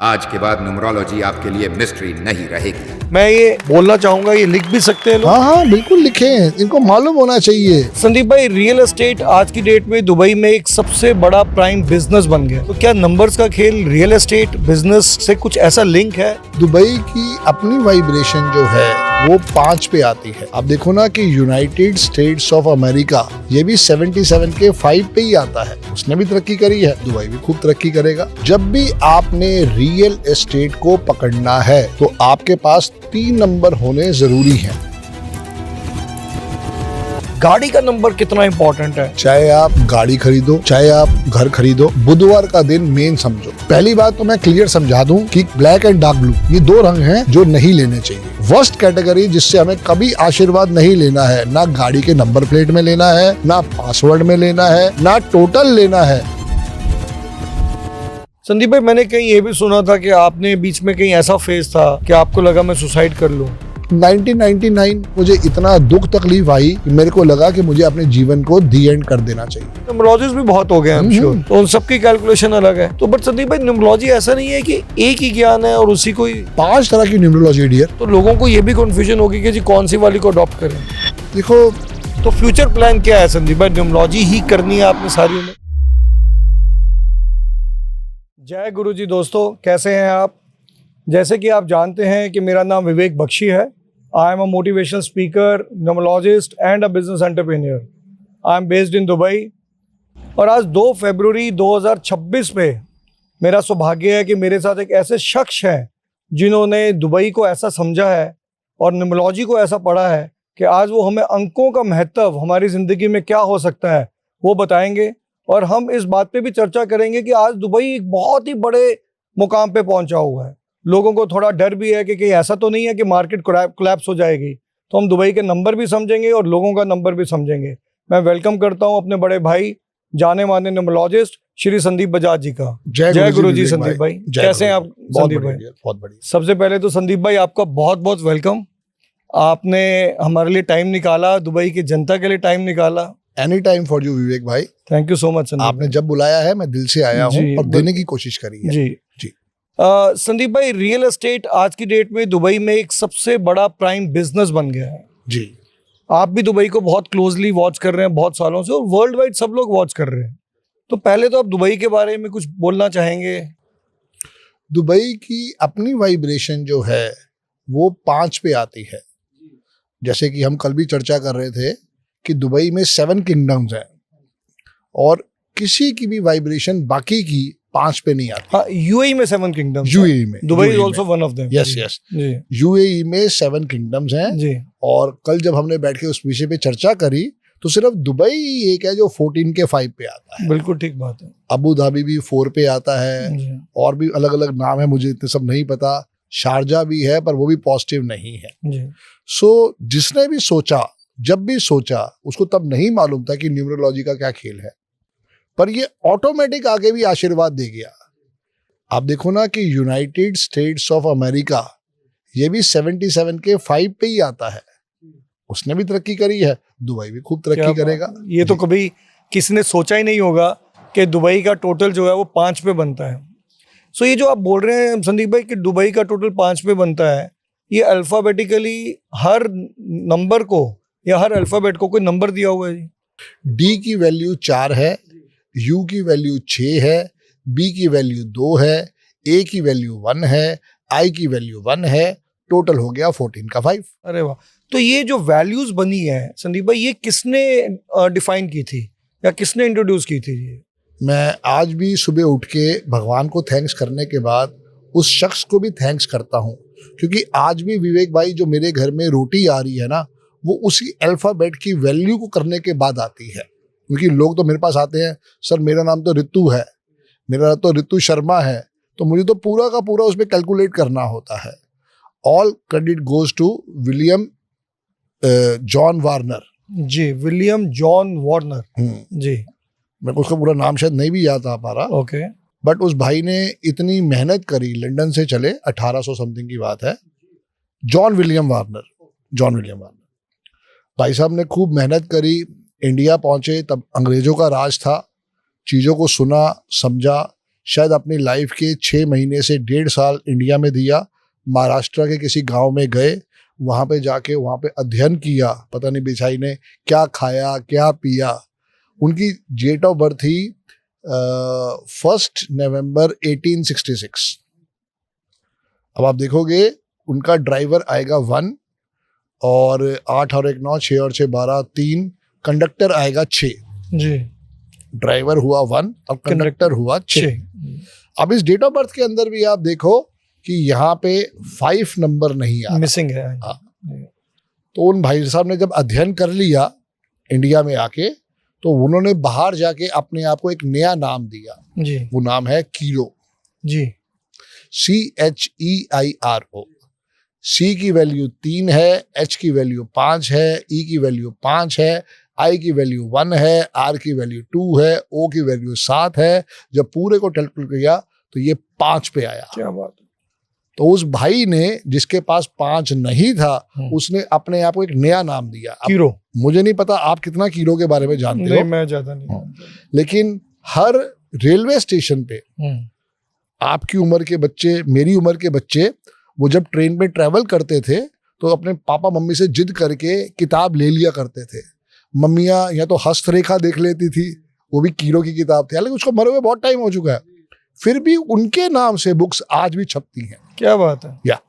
आज के बाद न्यूमरोलॉजी आपके लिए मिस्ट्री नहीं रहेगी। मैं ये बोलना चाहूंगा, ये लिख भी सकते हैं लोग। हाँ हाँ बिल्कुल लिखें, इनको मालूम होना चाहिए। संदीप भाई, रियल एस्टेट आज की डेट में दुबई में एक सबसे बड़ा प्राइम बिजनेस बन गया, तो क्या नंबर्स का खेल रियल एस्टेट बिजनेस से कुछ ऐसा लिंक है? दुबई की अपनी वाइब्रेशन जो है वो 5 पे आती है। आप देखो ना कि यूनाइटेड स्टेट्स ऑफ अमेरिका ये भी 77 के 5 पे ही आता है। उसने भी तरक्की करी है, दुबई भी खूब तरक्की करेगा। जब भी आपने रियल एस्टेट को पकड़ना है तो आपके पास 3 नंबर होने जरूरी हैं। गाड़ी का नंबर कितना इंपॉर्टेंट है? चाहे आप गाड़ी खरीदो, चाहे आप घर खरीदो, बुधवार का दिन मेन समझो। पहली बात तो मैं क्लियर समझा दूं कि ब्लैक एंड डार्क ब्लू ये 2 रंग हैं जो नहीं लेने चाहिए। वर्स्ट कैटेगरी जिससे हमें कभी आशीर्वाद नहीं लेना है, ना गाड़ी के नंबर प्लेट में लेना है, ना पासवर्ड में लेना है, ना टोटल लेना है। संदीप भाई, मैंने कहीं ये भी सुना था कि आपने बीच में कहीं ऐसा फेज था कि आपको लगा मैं सुसाइड कर लूं। 1999 मुझे इतना दुख तकलीफ आई कि मेरे को लगा कि मुझे अपने जीवन को दी एंड कर देना चाहिए। न्यूमरोलॉजिस्ट भी बहुत हो गए हैं, श्योर, तो उन सबकी कैलकुलेशन अलग है। तो बट संदीप भाई, न्यूमरोलॉजी ऐसा नहीं है कि एक ही ज्ञान है और उसी को 5 तरह की न्यूमरोलॉजी डियर। तो लोगों को ये भी कंफ्यूजन होगी कि जी कौन सी वाली को अडॉप्ट करें। देखो, तो फ्यूचर प्लान क्या है संदीप भाई? न्यूमरोलॉजी ही करनी है आपने सारी उम्र? जय गुरु जी। दोस्तों, कैसे हैं आप? जैसे कि आप जानते हैं कि मेरा नाम विवेक बख्शी है। I am a motivational speaker, numerologist and a business entrepreneur. I am based in Dubai. और आज 2 फरवरी 2026 में मेरा सौभाग्य है कि मेरे साथ एक ऐसे शख्स हैं जिन्होंने दुबई को ऐसा समझा है और न्यूमरोलॉजी को ऐसा पढ़ा है कि आज वो हमें अंकों का महत्व हमारी ज़िंदगी में क्या हो सकता है वो बताएंगे। और हम इस बात पे भी चर्चा करेंगे कि आज दुबई एक बहुत ही बड़े मुकाम पे पहुंचा हुआ है। लोगों को थोड़ा डर भी है कि कहीं ऐसा तो नहीं है कि मार्केट कोलैप्स हो जाएगी। तो हम दुबई के नंबर भी समझेंगे और लोगों का नंबर भी समझेंगे। मैं वेलकम करता हूं अपने बड़े भाई, जाने माने न्यूमरोलॉजिस्ट श्री संदीप बजाज जी का। जय गुरु जी संदीप भाई, कैसे हैं आप संदीप भाई? बहुत बढ़िया। सबसे पहले तो संदीप भाई आपका बहुत बहुत वेलकम। आपने हमारे लिए टाइम निकाला, दुबई की जनता के लिए टाइम निकाला। Any time for you Vivek भाई। Thank you so much Sandeep. आपने जब बुलाया है मैं दिल से आया हूँ और देने की कोशिश करी है। जी जी। संदीप भाई, रियल एस्टेट आज की डेट में दुबई में एक सबसे बड़ा प्राइम बिजनेस बन गया है। जी। आप भी दुबई को बहुत क्लोजली वॉच कर रहे हैं बहुत सालों से, और वर्ल्ड वाइड सब लोग वॉच कर रहे हैं। तो पहले तो आप दुबई के बारे में कुछ बोलना चाहेंगे? दुबई की अपनी वाइब्रेशन जो है वो 5 पे आती है। जैसे कि हम कल भी चर्चा कर रहे थे कि दुबई में 7 किंगडम्स हैं और किसी की भी वाइब्रेशन बाकी की 5 पे नहीं आती। हाँ, यूएई में 7 किंगडम, यूएई में Dubai is also one of them. Yes yes, जी यूएई में 7 किंगडम्स हैं जी। और कल जब हमने बैठ के उस विषय पे चर्चा करी तो सिर्फ दुबई ही एक है जो 14 के 5 पे आता है। बिल्कुल ठीक बात है। अबू धाबी भी 4 पे आता है जी। और भी अलग अलग नाम है, मुझे इतने सब नहीं पता। शारजा भी है पर वो भी पॉजिटिव नहीं है। जी। सो जिसने भी सोचा, जब भी सोचा, उसको तब नहीं मालूम था कि न्यूमरोलॉजी का क्या खेल है, पर ये ऑटोमेटिक आगे भी आशीर्वाद दे गया। आप देखो ना कि यूनाइटेड स्टेट्स ऑफ अमेरिका ये भी 77 के 5 पे ही आता है। उसने भी तरक्की करी है, दुबई भी खूब तरक्की करेगा। ये तो कभी किसी ने सोचा ही नहीं होगा कि दुबई का टोटल जो है वो 5 पे बनता है। सो ये जो आप बोल रहे हैं संदीप भाई कि दुबई का टोटल 5 पे बनता है, ये अल्फाबेटिकली हर नंबर को या हर अल्फाबेट को कोई नंबर दिया हुआ है जी? डी की वैल्यू 4 है, यू की वैल्यू 6 है, बी की वैल्यू 2 है, ए की वैल्यू 1 है, आई की वैल्यू 1 है, टोटल हो गया 14 का 5। अरे वाह। तो ये जो वैल्यूज बनी है संदीप भाई, ये किसने डिफाइन की थी या किसने इंट्रोड्यूस की थी? ये मैं आज भी सुबह उठ के भगवान को थैंक्स करने के बाद उस शख्स को भी थैंक्स करता हूँ, क्योंकि आज भी विवेक भाई जो मेरे घर में रोटी आ रही है ना, वो उसी अल्फाबेट की वैल्यू को करने के बाद आती है। क्योंकि लोग तो मेरे पास आते हैं, सर मेरा नाम तो रितु है, मेरा तो रितु शर्मा है, तो मुझे तो पूरा का पूरा उसमें कैलकुलेट करना होता है। All credit goes to William John Warner. जी, विलियम जॉन वार्नर जी। मेरे को उसका पूरा नाम शायद नहीं भी याद आ पा रहा। ओके। बट उस भाई ने इतनी मेहनत करी, लंदन से चले, 1800 समथिंग की बात है। जॉन विलियम वार्नर भाई साहब ने खूब मेहनत करी, इंडिया पहुंचे, तब अंग्रेजों का राज था। चीज़ों को सुना, समझा, शायद अपनी लाइफ के 6 महीने से 1.5 साल इंडिया में दिया, महाराष्ट्र के किसी गांव में गए, वहाँ पे जाके वहाँ पे अध्ययन किया, पता नहीं बेचारी ने क्या खाया क्या पिया। उनकी डेट ऑफ बर्थ थी 1 नवंबर 1866। अब आप देखोगे उनका ड्राइवर आएगा 1 और 8 और 1 9, 6 और 6 12, 3, कंडक्टर आएगा 6 जी। ड्राइवर हुआ 1 और कंडक्टर हुआ 6। अब इस डेट ऑफ बर्थ के अंदर भी आप देखो कि यहाँ पे 5 नंबर नहीं आ मिसिंग है। हाँ। तो उन भाई साहब ने जब अध्ययन कर लिया इंडिया में आके, तो उन्होंने बाहर जाके अपने आप को एक नया नाम दिया जी। वो नाम है कीरो जी। CHEIRO। C की वैल्यू 3 है, H की वैल्यू 5 है, E की वैल्यू 5 है, I की वैल्यू 1 है, R की वैल्यू 2 है, O की वैल्यू 7 है। जब पूरे को कैलकुलेट किया तो ये 5 पे आया। क्या बात है। तो उस भाई ने जिसके पास 5 नहीं था, उसने अपने आप को एक नया नाम दिया। कीरो। मुझे नहीं पता आप कितना कीरो के बारे में जानते नहीं, हो। मैं ज्यादा नहीं। लेकिन हर रेलवे स्टेशन पे आपकी उम्र के बच्चे, मेरी उम्र के बच्चे, वो जब ट्रेन में ट्रेवल करते थे तो अपने पापा मम्मी से जिद करके किताब ले लिया करते थे। मम्मियाँ या तो हस्तरेखा देख लेती थी, वो भी कीरो की किताब थी, हालांकि उसको मरे हुए बहुत टाइम हो चुका है, फिर भी उनके नाम से बुक्स आज भी छपती हैं। क्या बात है। या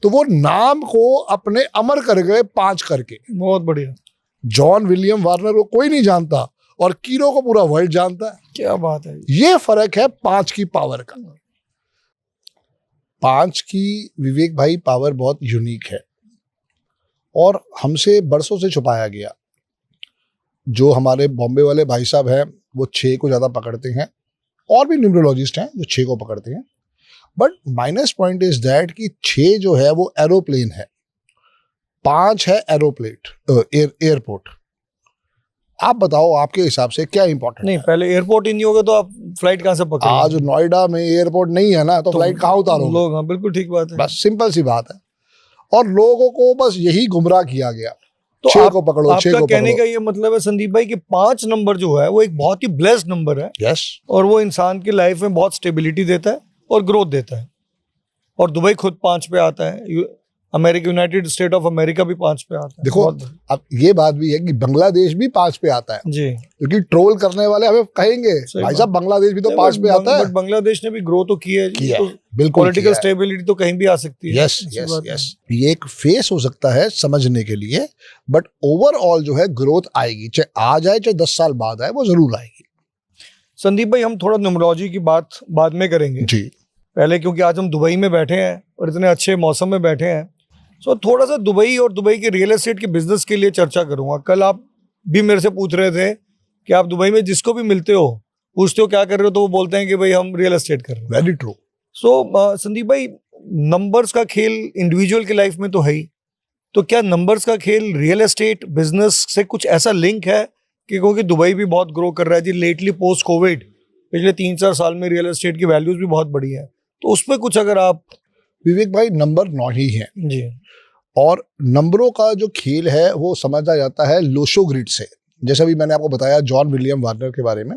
तो वो नाम को अपने अमर कर गए 5 करके। बहुत बढ़िया। जॉन विलियम वार्नर को कोई नहीं जानता और कीरो को पूरा वर्ल्ड जानता है। क्या बात है। ये फर्क है 5 की पावर का। 5 की विवेक भाई पावर बहुत यूनिक है और हमसे बरसों से छुपाया गया। जो हमारे बॉम्बे वाले भाई साहब हैं वो 6 को ज़्यादा पकड़ते हैं, और भी न्यूमरोलॉजिस्ट हैं जो 6 को पकड़ते हैं। But minus point is that कि 6 जो है वो एरोप्लेन है, 5 है एयरपोर्ट। आप बताओ आपके हिसाब से क्या इंपॉर्टेंट नहीं, पहले एयरपोर्ट ही नहीं होगा तो आप फ्लाइट कहाँ से पकड़ोगे? आज नोएडा में एयरपोर्ट नहीं है ना, तो फ्लाइट कहाँ उतारोगे? लोग, हाँ बिल्कुल ठीक बात है। बस सिंपल सी बात है। और लोगों को बस यही गुमराह किया गया, तो 6 को पकड़ो, 6 आपका को कहने पकड़ो। का ये मतलब है संदीप भाई कि 5 नंबर जो है वो एक बहुत ही ब्लेस्ड नंबर है। यस। और वो इंसान की लाइफ में बहुत स्टेबिलिटी देता है और ग्रोथ देता है। और दुबई खुद 5 पे आता है, America, United state of America भी 5 पे आता है। देखो अब ये बात भी है कि बांग्लादेश भी 5 पे आता है जी, क्योंकि ट्रोल करने वाले हमें कहेंगे भाई साहब बांग्लादेश भी तो 5 पे आता है। बट बांग्लादेश ने भी ग्रो तो की है, बिल्कुल पॉलिटिकल स्टेबिलिटी तो कहीं भी आ सकती है। Yes yes yes. ये एक फेस हो सकता है समझने के लिए, बट ओवरऑल जो है ग्रोथ आएगी, चाहे आ जाए चाहे 10 साल बाद आए, वो जरूर आएगी। संदीप भाई हम थोड़ा न्यूमरोलॉजी की बात बाद में करेंगे जी। पहले, क्योंकि आज हम दुबई में बैठे हैं और इतने अच्छे मौसम में बैठे हैं, सो थोड़ा सा दुबई और दुबई के रियल एस्टेट के बिजनेस के लिए चर्चा करूंगा। कल आप भी मेरे से पूछ रहे थे कि आप दुबई में जिसको भी मिलते हो पूछते हो क्या कर रहे हो, तो वो बोलते हैं कि भाई हम रियल एस्टेट कर रहे हैं। Very true. सो संदीप भाई, नंबर्स का खेल इंडिविजुअल की लाइफ में तो है ही, तो क्या नंबर्स का खेल रियल एस्टेट बिजनेस से कुछ ऐसा लिंक है कि क्योंकि दुबई भी बहुत ग्रो कर रहा है जी लेटली पोस्ट कोविड, पिछले 3-4 साल में रियल एस्टेट की वैल्यूज भी बहुत बढ़ी है, तो उस पर कुछ अगर आप। विवेक भाई नंबर 9 ही है जी, और नंबरों का जो खेल है वो समझा जाता है लोशो ग्रिड से। जैसा भी मैंने आपको बताया जॉन विलियम वार्नर के बारे में,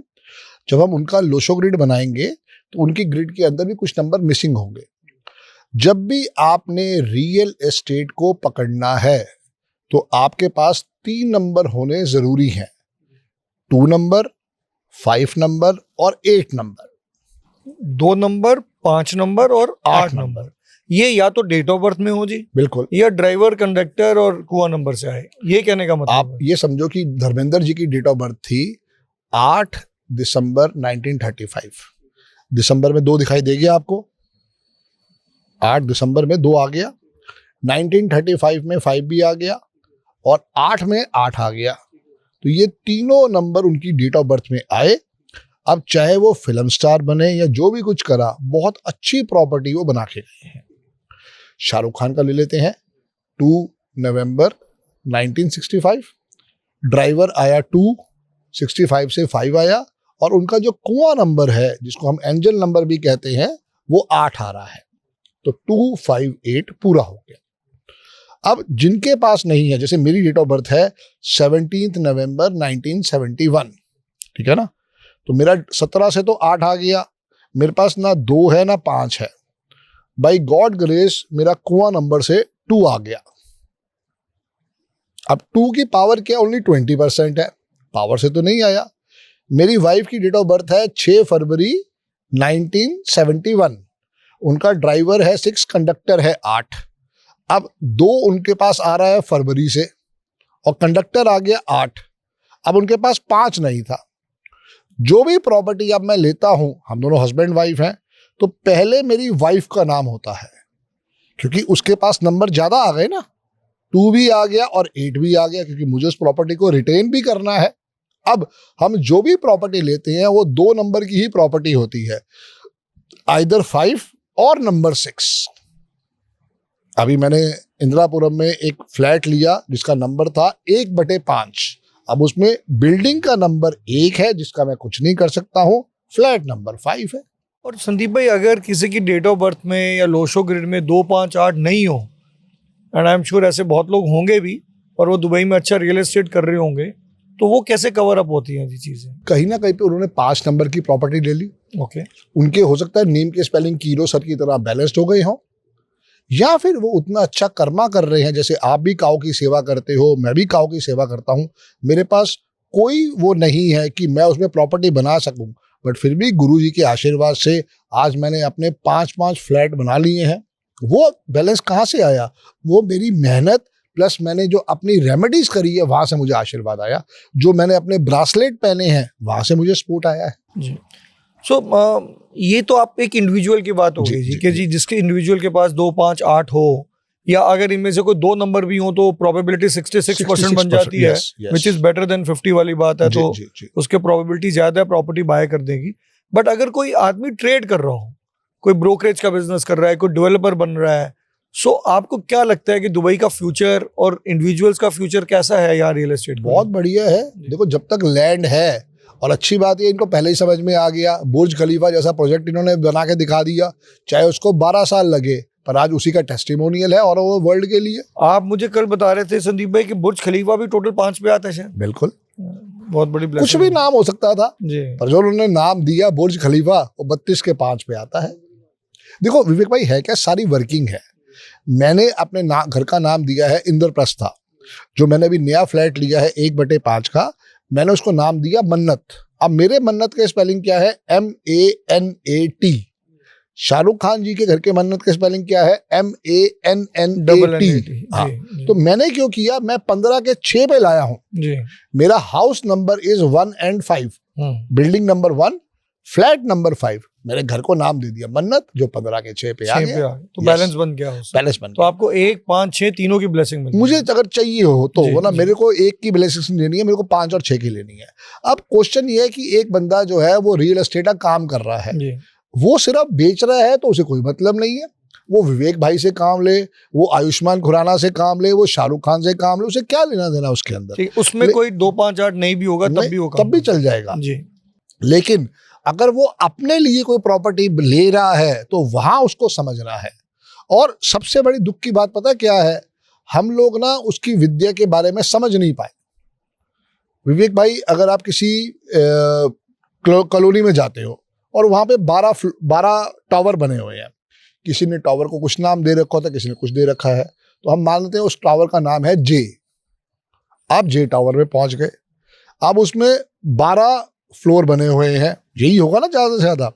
जब हम उनका लोशो ग्रिड बनाएंगे तो उनकी ग्रिड के अंदर भी कुछ नंबर मिसिंग होंगे। जब भी आपने रियल एस्टेट को पकड़ना है तो आपके पास 3 नंबर होने जरूरी हैं, 2 नंबर, 5 नंबर और 8 नंबर। 2 नंबर, 5 नंबर और 8 नंबर, ये या तो डेट ऑफ बर्थ में हो जी, बिल्कुल, या ड्राइवर, कंडक्टर और कुआं नंबर से आए, ये कहने का मतलब आप ये समझो कि धर्मेंद्र जी की डेट ऑफ बर्थ थी 8 दिसंबर 1935। दिसंबर में 2 दिखाई देगी आपको, 8 दिसंबर में 2 आ गया, 1935 में 5 भी आ गया और 8 में 8 आ गया। तो ये तीनों नंबर उनकी डेट ऑफ बर्थ में आए। अब चाहे वो फिल्म स्टार बने या जो भी कुछ करा, बहुत अच्छी प्रॉपर्टी वो बना के गए हैं। शाहरुख खान का ले लेते हैं, 2 नवंबर 1965, ड्राइवर आया 2, 65 से 5 आया, और उनका जो कुआं नंबर है जिसको हम एंजल नंबर भी कहते हैं वो 8 आ रहा है, तो 258 पूरा हो गया। अब जिनके पास नहीं है, जैसे मेरी डेट ऑफ बर्थ है 17 नवंबर 1971, ठीक है ना, तो मेरा 17 से तो 8 आ गया, मेरे पास ना 2 है ना 5 है। बाई गॉड ग्रेस मेरा कुआं नंबर से 2 आ गया। अब 2 की पावर क्या, ओनली 20% है, पावर से तो नहीं आया। मेरी वाइफ की डेट ऑफ बर्थ है 6 फरवरी 1971, उनका ड्राइवर है 6, कंडक्टर है 8। अब 2 उनके पास आ रहा है फरवरी से और कंडक्टर आ गया 8। अब उनके पास 5 नहीं था। जो भी प्रॉपर्टी अब मैं लेता हूं, हम दोनों हस्बैंड वाइफ हैं, तो पहले मेरी वाइफ का नाम होता है, क्योंकि उसके पास नंबर ज्यादा आ गए ना, 2 भी आ गया और 8 भी आ गया, क्योंकि मुझे उस प्रॉपर्टी को रिटेन भी करना है। अब हम जो भी प्रॉपर्टी लेते हैं वो 2 नंबर की ही प्रॉपर्टी होती है, आइदर 5 और नंबर 6। अभी मैंने इंदिरापुरम में एक फ्लैट लिया जिसका नंबर था 1/5। अब उसमें बिल्डिंग का नंबर 1 है जिसका मैं कुछ नहीं कर सकता हूं, फ्लैट नंबर 5 है। और संदीप भाई, अगर किसी की डेट ऑफ बर्थ में या लोशो ग्रिड में 2, 5, 8 नहीं हो, एंड आई एम श्योर ऐसे बहुत लोग होंगे भी, और वो दुबई में अच्छा रियल एस्टेट कर रहे होंगे, तो वो कैसे कवर अप होती हैं ये चीज़ें? कहीं ना कहीं पे उन्होंने 5 नंबर की प्रॉपर्टी ले ली। ओके। उनके हो सकता है नेम के स्पेलिंग कीरो सर की तरह बैलेंस्ड हो गए हों, या फिर वो उतना अच्छा कर्मा कर रहे हैं, जैसे आप भी काऊ की सेवा करते हो, मैं भी काऊ की सेवा करता हूं। मेरे पास कोई वो नहीं है कि मैं उसमें प्रॉपर्टी बना सकूं, बट फिर भी गुरुजी के आशीर्वाद से आज मैंने अपने 5 फ्लैट बना लिए हैं। वो बैलेंस कहाँ से आया? वो मेरी मेहनत प्लस मैंने जो अपनी रेमेडीज करी है वहां से मुझे आशीर्वाद आया। जो मैंने अपने ब्रासलेट पहने हैं वहां से मुझे सपोर्ट आया है जी। सो ये तो आप एक इंडिविजुअल की बात हो गई जी कि जी जिसके इंडिविजुअल के पास 2, 5, 8 हो, या अगर इनमें से कोई 2 नंबर भी हो तो प्रोबेबिलिटी 66% बन जाती है, विच इज बेटर देन 50 वाली बात है। तो उसके प्रोबेबिलिटी ज्यादा है प्रॉपर्टी बाय कर देगी। बट अगर कोई आदमी ट्रेड कर रहा हो, कोई ब्रोकरेज का बिजनेस कर रहा है, कोई डेवलपर बन रहा है, सो आपको क्या लगता है कि दुबई का फ्यूचर और इंडिविजुअल्स का फ्यूचर कैसा है यार रियल एस्टेट? बहुत बढ़िया है। देखो, जब तक लैंड है, और अच्छी बात है इनको पहले ही समझ में आ गया, बुर्ज खलीफा जैसा प्रोजेक्ट इन्होंने बना के दिखा दिया, चाहे उसको 12 साल लगे, पर आज उसी का टेस्टिमोनियल है और वो वर्ल्ड के लिए। आप मुझे कल बता रहे थे संदीप भाई कि बुर्ज खलीफा भी टोटल 5 पे आता है शायद। बिल्कुल, बहुत बड़ी कुछ भी नाम हो सकता था जी, पर जो उन्होंने नाम दिया बुर्ज खलीफा, वो 32 के 5 पे आता है। देखो विवेक भाई, है क्या, सारी वर्किंग है। मैंने अपने घर का नाम दिया है इंद्रप्रस्था। जो मैंने अभी नया फ्लैट लिया है 1/5 का, मैंने उसको नाम दिया मन्नत। अब मेरे मन्नत के स्पेलिंग क्या है? MANAT। शाहरुख खान जी के घर के मन्नत के स्पेलिंग क्या है? MANNAT। हाँ, तो मैंने क्यों किया, मैं 15 के 6 पे लाया हूं जी। मेरा house number is 1 and 5, building number 1, flat number 5। मेरे घर को नाम दे दिया मन्नत, जो 15 के 6 पे आ गया। तो बैलेंस बन गया, बैलेंस बन गया। तो आपको 1, 5, 6 तीनों की ब्लेसिंग मिली। मुझे अगर चाहिए हो तो, वरना मेरे को 1 की ब्लेसिंग लेनी है, मेरे को 5 और 6 की लेनी है। अब क्वेश्चन ये है कि एक बंदा जो है वो रियल एस्टेट का काम कर रहा है, वो सिर्फ बेच रहा है तो उसे कोई मतलब नहीं है। वो विवेक भाई से काम ले, वो आयुष्मान खुराना से काम ले, वो शाहरुख खान से काम ले, उसे क्या लेना देना उसके अंदर? उसमें कोई 2, 5, 8 नहीं भी होगा तब भी होगा, तब भी चल जाएगा जी। लेकिन अगर वो अपने लिए कोई प्रॉपर्टी ले रहा है तो वहां उसको समझना है। और सबसे बड़ी दुख की बात पता क्या है? हम लोग ना उसकी विद्या के बारे में समझ नहीं पाए। विवेक भाई, अगर आप किसी कॉलोनी में जाते हो और वहां पे 12 टावर बने हुए हैं, किसी ने टावर को कुछ नाम दे रखा होता है, किसी ने कुछ दे रखा है, तो हम मान लेते हैं उस टावर का नाम है जे। आप जे टावर में पहुंच गए, अब उसमें 12 फ्लोर बने हुए हैं, यही होगा ना ज्यादा से ज्यादा।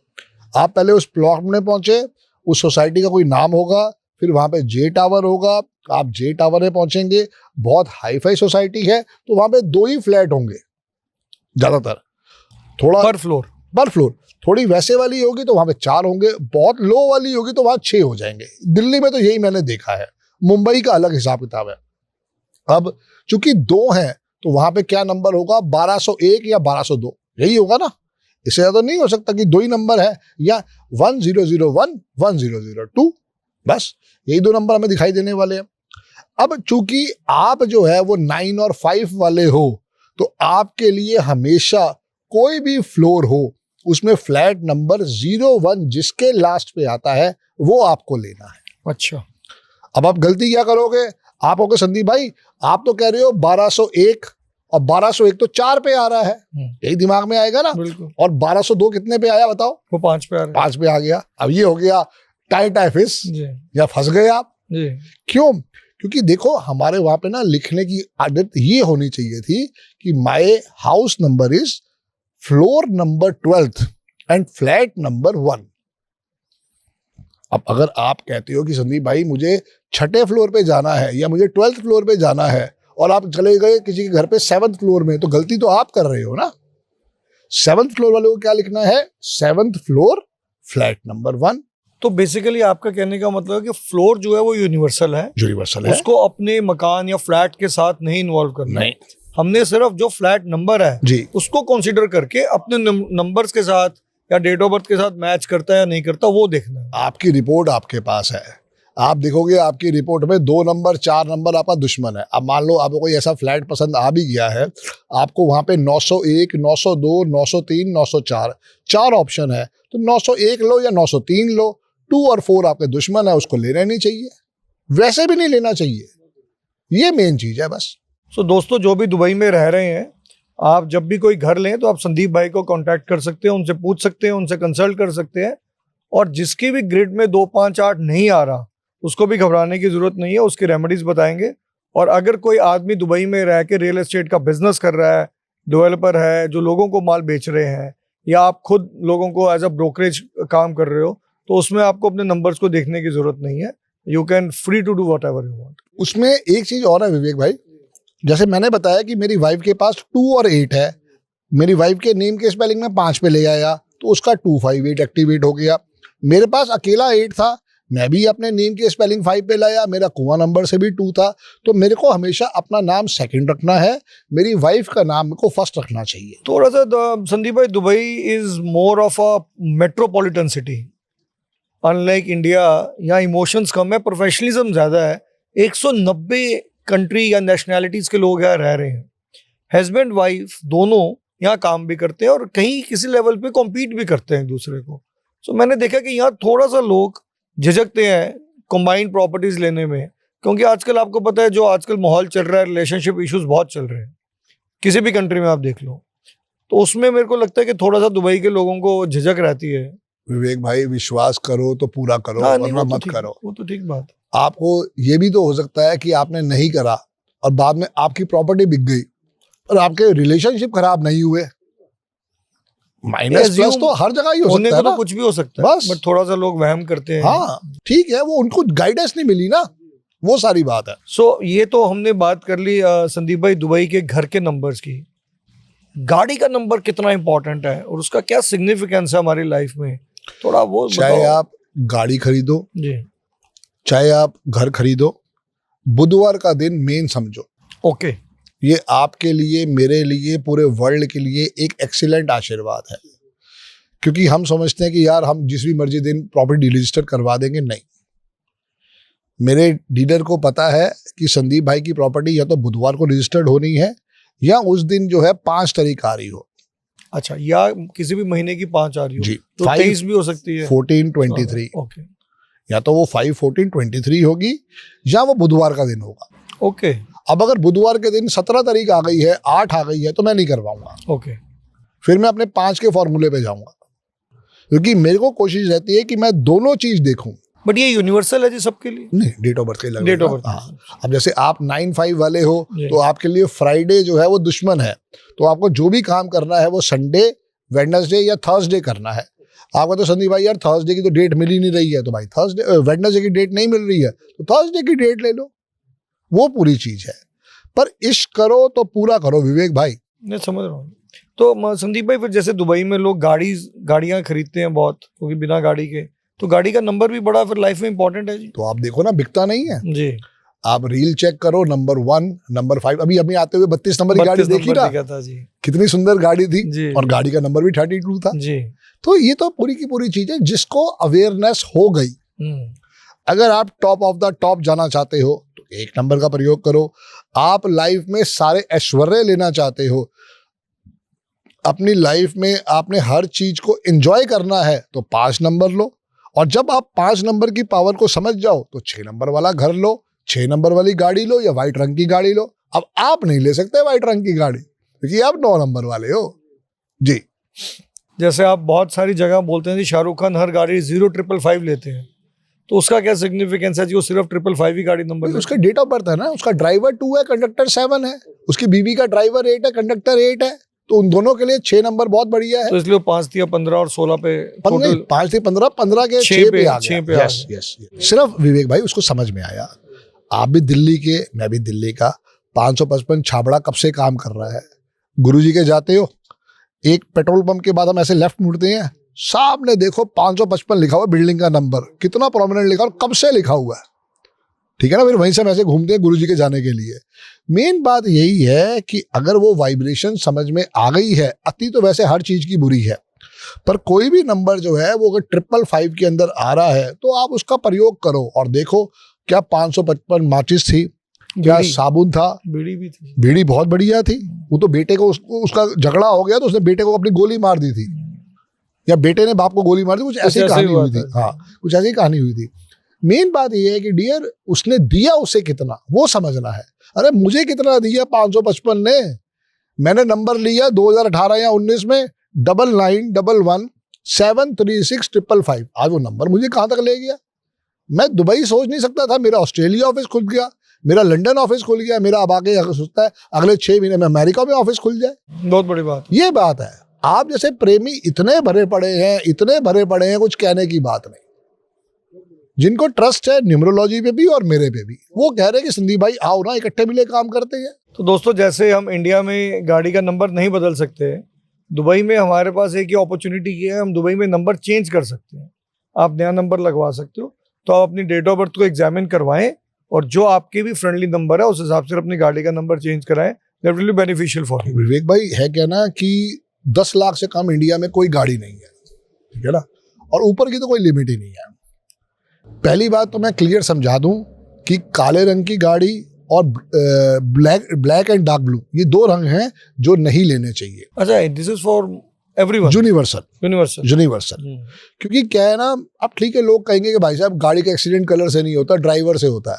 आप पहले उस प्लॉट में पहुंचे, उस सोसाइटी का कोई नाम होगा, फिर वहां पे जे टावर होगा, आप जे टावर में पहुंचेंगे, बहुत हाई फाई सोसाइटी है तो वहां पे 2 ही फ्लैट होंगे ज्यादातर, थोड़ा पर फ्लोर। थोड़ी वैसे वाली होगी तो वहां पे 4 होंगे, बहुत लो वाली होगी तो वहां 6 हो जाएंगे। दिल्ली में तो यही मैंने देखा है, मुंबई का अलग हिसाब किताब है। अब चूंकि 2 हैं तो वहां पे क्या नंबर होगा? 1201 या 1202, यही होगा ना। इससे ज्यादा नहीं हो सकता कि 2 ही नंबर है, या 1001 1002, बस यही 2 नंबर हमें दिखाई देने वाले हैं। अब चूंकि आप जो है वो 9 और 5 वाले हो, तो आपके लिए हमेशा कोई भी फ्लोर हो उसमें फ्लैट नंबर 01 जिसके लास्ट पे आता है वो आपको लेना है। अच्छा, अब आप गलती क्या करोगे? आप होगे संदीप भाई, आप तो कह रहे हो 1201 और 1201 तो 4 पे आ रहा है, यही दिमाग में आएगा ना। बिल्कुल। और 1202 कितने पे आया बताओ? वो 5 पे आ रहा 5 पे आ गया। अब ये हो गया टाइट फिश है। जी या फंस गए आप। जी। क्यों? क्योंकि देखो हमारे वहां पे ना लिखने की आदत ये होनी चाहिए थी कि my house number is floor number 12 and flat number 1। अब अगर आप कहते हो कि संदीप भाई मुझे 6ठे फ्लोर पे जाना है या मुझे 12th फ्लोर पे जाना है और आप चले गए किसी के घर पे 7th फ्लोर में, तो गलती तो आप कर रहे हो ना। 7th फ्लोर वाले को क्या लिखना है? 7th floor flat number 1। तो बेसिकली आपका कहने का मतलब है कि फ्लोर जो है वो यूनिवर्सल है, यूनिवर्सल है, उसको अपने मकान या फ्लैट के साथ नहीं इन्वॉल्व करना। नहीं, हमने सिर्फ जो फ्लैट नंबर है जी, उसको कंसीडर करके अपने नंबर्स के साथ या डेट ऑफ बर्थ के साथ मैच करता है या नहीं करता वो देखना है। आपकी रिपोर्ट आपके पास है, आप देखोगे आपकी रिपोर्ट में 2 नंबर 4 नंबर आपका दुश्मन है। अब मान लो आपको कोई ऐसा फ्लैट पसंद आ भी गया है, आपको वहां पे 901, 902, 903, 904 4 ऑप्शन है, तो 901 लो या 903 लो। 2 और 4 आपके दुश्मन है, उसको लेना नहीं चाहिए, वैसे भी नहीं लेना चाहिए। ये मेन चीज है बस। सो दोस्तों, जो भी दुबई में रह रहे हैं, आप जब भी कोई घर लें तो आप संदीप भाई को कांटेक्ट कर सकते हैं, उनसे पूछ सकते हैं, उनसे कंसल्ट कर सकते हैं। और जिसकी भी ग्रिड में 2, 5, 8 नहीं आ रहा उसको भी घबराने की जरूरत नहीं है, उसकी रेमेडीज बताएंगे। और अगर कोई आदमी दुबई में रह के रियल एस्टेट का बिजनेस कर रहा है, डेवलपर है, जो लोगों को माल बेच रहे हैं, या आप खुद लोगों को एज अ ब्रोकरेज काम कर रहे हो, तो उसमें आपको अपने नंबर्स को देखने की जरूरत नहीं है। You can free to do whatever you want. उसमें एक चीज और है विवेक भाई, जैसे मैंने बताया कि मेरी वाइफ के पास 2 और 8 है, मेरी वाइफ के नेम के स्पेलिंग में 5 पे ले आया तो उसका 258 एक्टिवेट हो गया। मेरे पास अकेला 8 था, मैं भी अपने नेम के स्पेलिंग 5 पे लाया, मेरा कुआं नंबर से भी 2 था। तो मेरे को हमेशा अपना नाम सेकंड रखना है, मेरी वाइफ का नाम को फर्स्ट रखना चाहिए। थोड़ा सा संदीप भाई, Dubai is more of a metropolitan city, unlike India. यहाँ इमोशंस कम है, प्रोफेशनलिज्म ज्यादा है। 190 कंट्री या नेशनैलिटीज के लोग यहाँ रह रहे हैं। हस्बैंड वाइफ दोनों यहाँ काम भी करते हैं और कहीं किसी लेवल पे कॉम्पीट भी करते हैं एक दूसरे को। सो मैंने देखा कि यहाँ थोड़ा सा लोग झिझकते हैं कंबाइंड प्रॉपर्टीज लेने में, क्योंकि आजकल आपको पता है जो आजकल माहौल चल रहा है, रिलेशनशिप इश्यूज बहुत चल रहे हैं, किसी भी कंट्री में आप देख लो। तो उसमें मेरे को लगता है कि थोड़ा सा दुबई के लोगों को झिझक रहती है। विवेक भाई, विश्वास करो तो पूरा करो, वरना मत करो। वो तो ठीक बात। आपको ये भी तो हो सकता है कि आपने नहीं करा और बाद में आपकी प्रॉपर्टी बिक गई और आपके रिलेशनशिप खराब नहीं हुए। माइनस प्लस तो हर जगह ही हो सकता है ना, तो कुछ भी हो सकता है, बट थोड़ा सा लोग वहम करते हैं। हाँ ठीक है, वो उनको गाइडेंस नहीं मिली ना, वो सारी बात है। सो ये तो हमने बात कर ली संदीप भाई दुबई के घर के नंबर्स की। गाड़ी का नंबर कितना इंपॉर्टेंट है और उसका क्या सिग्निफिकेंस है हमारी लाइफ में, थोड़ा वो चाहे आप गाड़ी खरीदो जी, चाहे आप घर खरीदो, बुधवार का दिन मेन समझो। ओके, ये आपके लिए, मेरे लिए, पूरे वर्ल्ड के लिए एक एक्सीलेंट आशीर्वाद है। क्योंकि हम समझते हैं कि यार हम जिस भी मर्जी दिन प्रॉपर्टी रजिस्टर करवा देंगे, नहीं। मेरे डीलर को पता है कि संदीप भाई की प्रॉपर्टी या तो बुधवार को रजिस्टर्ड होनी है या उस दिन जो है 5 तारीख आ रही हो। अच्छा, या किसी भी महीने की 5 आ रही हो जी, तो 23 भी हो सकती है, 14, 23। ओके, या तो वो 5, 14, 23 होगी या वो बुधवार का दिन होगा। ओके, अब अगर बुधवार के दिन 17 तारीख आ गई है, 8 आ गई है, तो मैं नहीं करवाऊंगा। ओके, फिर मैं अपने 5 के फॉर्मूले पे जाऊंगा, क्योंकि मेरे को कोशिश रहती है कि मैं दोनों चीज देखूं। बट ये यूनिवर्सल है जी सबके लिए? नहीं, डेट ऑफ बर्थ के डेट ऑफ बर्थ। हाँ, अब जैसे आप 9-5 वाले हो तो आपके लिए फ्राइडे जो है वो दुश्मन है, तो आपको जो भी काम करना है वो संडे, वेडनेसडे या थर्सडे करना है। आपको तो संदीप भाई यार थर्सडे की तो डेट मिल ही नहीं रही है, तो भाई थर्सडे, वेडनेसडे की डेट नहीं मिल रही है तो थर्सडे की डेट ले लो, वो पूरी चीज है। पर इश्क करो तो पूरा करो विवेक भाई। मैं समझ रहा हूँ। तो संदीप भाई, फिर जैसे दुबई में लोग गाड़ियां खरीदते हैं बहुत, क्योंकि बिना गाड़ी के, तो गाड़ी का नंबर भी बड़ा फिर लाइफ में इंपॉर्टेंट है जी। तो आप देखो ना, बिकता नहीं है जी। आप रील चेक करो, नंबर 1, नंबर 5, अभी अभी आते हुए 32 नंबर की गाड़ी देखी ना, था जी, कितनी सुंदर गाड़ी थी जी, और गाड़ी का नंबर भी 32 था जी। तो ये तो पूरी की पूरी चीज है जिसको अवेयरनेस हो गई। अगर आप टॉप ऑफ द टॉप जाना चाहते हो तो 1 नंबर का प्रयोग करो। आप लाइफ में सारे ऐश्वर्य लेना चाहते हो, अपनी लाइफ में आपने हर चीज को एंजॉय करना है तो 5 नंबर लो। और जब आप 5 नंबर की पावर को समझ जाओ तो 6 नंबर वाला घर लो, 6 नंबर वाली गाड़ी लो या व्हाइट रंग की गाड़ी लो। अब आप नहीं ले सकते व्हाइट रंग की गाड़ी, क्योंकि आप 9 नंबर वाले हो जी। जैसे आप बहुत सारी जगह बोलते हैं जी शाहरुख खान हर गाड़ी 0555 लेते हैं, तो उसका क्या सिग्निफिकेंस है जी? वो सिर्फ 555 ही गाड़ी नंबर उसका डेट ऑफ बर्थ है ना, उसका ड्राइवर 2 है, कंडक्टर 7 है, उसकी बीवी का ड्राइवर 8 है, कंडक्टर 8 है, तो उन दोनों के लिए 6 नंबर बहुत बढ़िया है। तो इसलिए 5 या 15 और 16 पे 5 से 15, 15 के 6 पे आ गया। यस यस, सिर्फ विवेक भाई उसको समझ में आया, आप भी दिल्ली के, मैं भी दिल्ली का, 555 छाबड़ा कब से काम कर रहा है। गुरुजी के जाते हो, एक पेट्रोल पंप के बाद हम ऐसे लेफ्ट मुड़ते हैं, सामने देखो 555 लिखा हुआ, बिल्डिंग का नंबर कितना प्रोमिनेंट लिखा और कब से लिखा हुआ है, ठीक है ना। फिर वहीं से हम ऐसे घूमते हैं गुरुजी के जाने के लिए। मेन बात यही है कि अगर वो वाइब्रेशन समझ में आ गई है, अति तो वैसे हर चीज की बुरी है, पर कोई भी नंबर जो है वो अगर 555 के अंदर आ रहा है तो आप उसका प्रयोग करो और देखो क्या 555 माचिस थी, क्या साबुन था, बीड़ी भी थी, बीड़ी बहुत बढ़िया थी। वो तो बेटे को उसका झगड़ा हो गया तो उसने बेटे को अपनी गोली मार दी थी, या बेटे ने बाप को गोली मार दी, कुछ ऐसी कहानी हुई थी। हाँ, कुछ ऐसी कहानी हुई थी। मेन बात ये है कि डियर उसने दिया उसे कितना वो समझना है। अरे मुझे कितना दिया 555 ने, मैंने नंबर लिया 2018 या 19 में 9911736555। आज वो नंबर मुझे कहाँ तक ले गया, मैं दुबई सोच नहीं सकता था, मेरा ऑस्ट्रेलिया ऑफिस खुल गया, मेरा लंदन ऑफिस खुल गया, मेरा अब आगे सोचता है अगले 6 महीने में अमेरिका में ऑफिस खुल जाए। बहुत बड़ी बात, ये बात है। आप जैसे प्रेमी इतने भरे पड़े हैं, इतने भरे पड़े हैं, कुछ कहने की बात नहीं। जिनको ट्रस्ट है न्यूमरोलॉजी पे भी और मेरे पे भी, वो कह रहे हैं कि संदीप भाई आओ ना, इकट्ठे मिले काम करते हैं। तो दोस्तों जैसे हम इंडिया में गाड़ी का नंबर नहीं बदल सकते, दुबई में हमारे पास एक ही अपॉर्चुनिटी की है, हम दुबई में नंबर चेंज कर सकते हैं। आप नया नंबर लगवा सकते हो, तो आप अपनी डेट ऑफ बर्थ को एग्जामिन करवाएं और जो आपके भी फ्रेंडली नंबर है उस हिसाब से अपनी गाड़ी का नंबर चेंज कराएं। That will be beneficial for you. Vivek भाई है क्या ना कि 10 लाख से कम इंडिया में कोई गाड़ी नहीं है, ठीक है ना, और ऊपर की तो कोई लिमिट ही नहीं है। पहली बात तो मैं क्लियर समझा दूं कि काले रंग की गाड़ी और ब्लैक एंड डार्क ब्लू, ये 2 रंग हैं जो नहीं लेने चाहिए। अच्छा, this is for everyone, universal. क्योंकि क्या है ना, अब ठीक है लोग कहेंगे कि भाई साहब गाड़ी का एक्सीडेंट कलर से नहीं होता, ड्राइवर से होता है।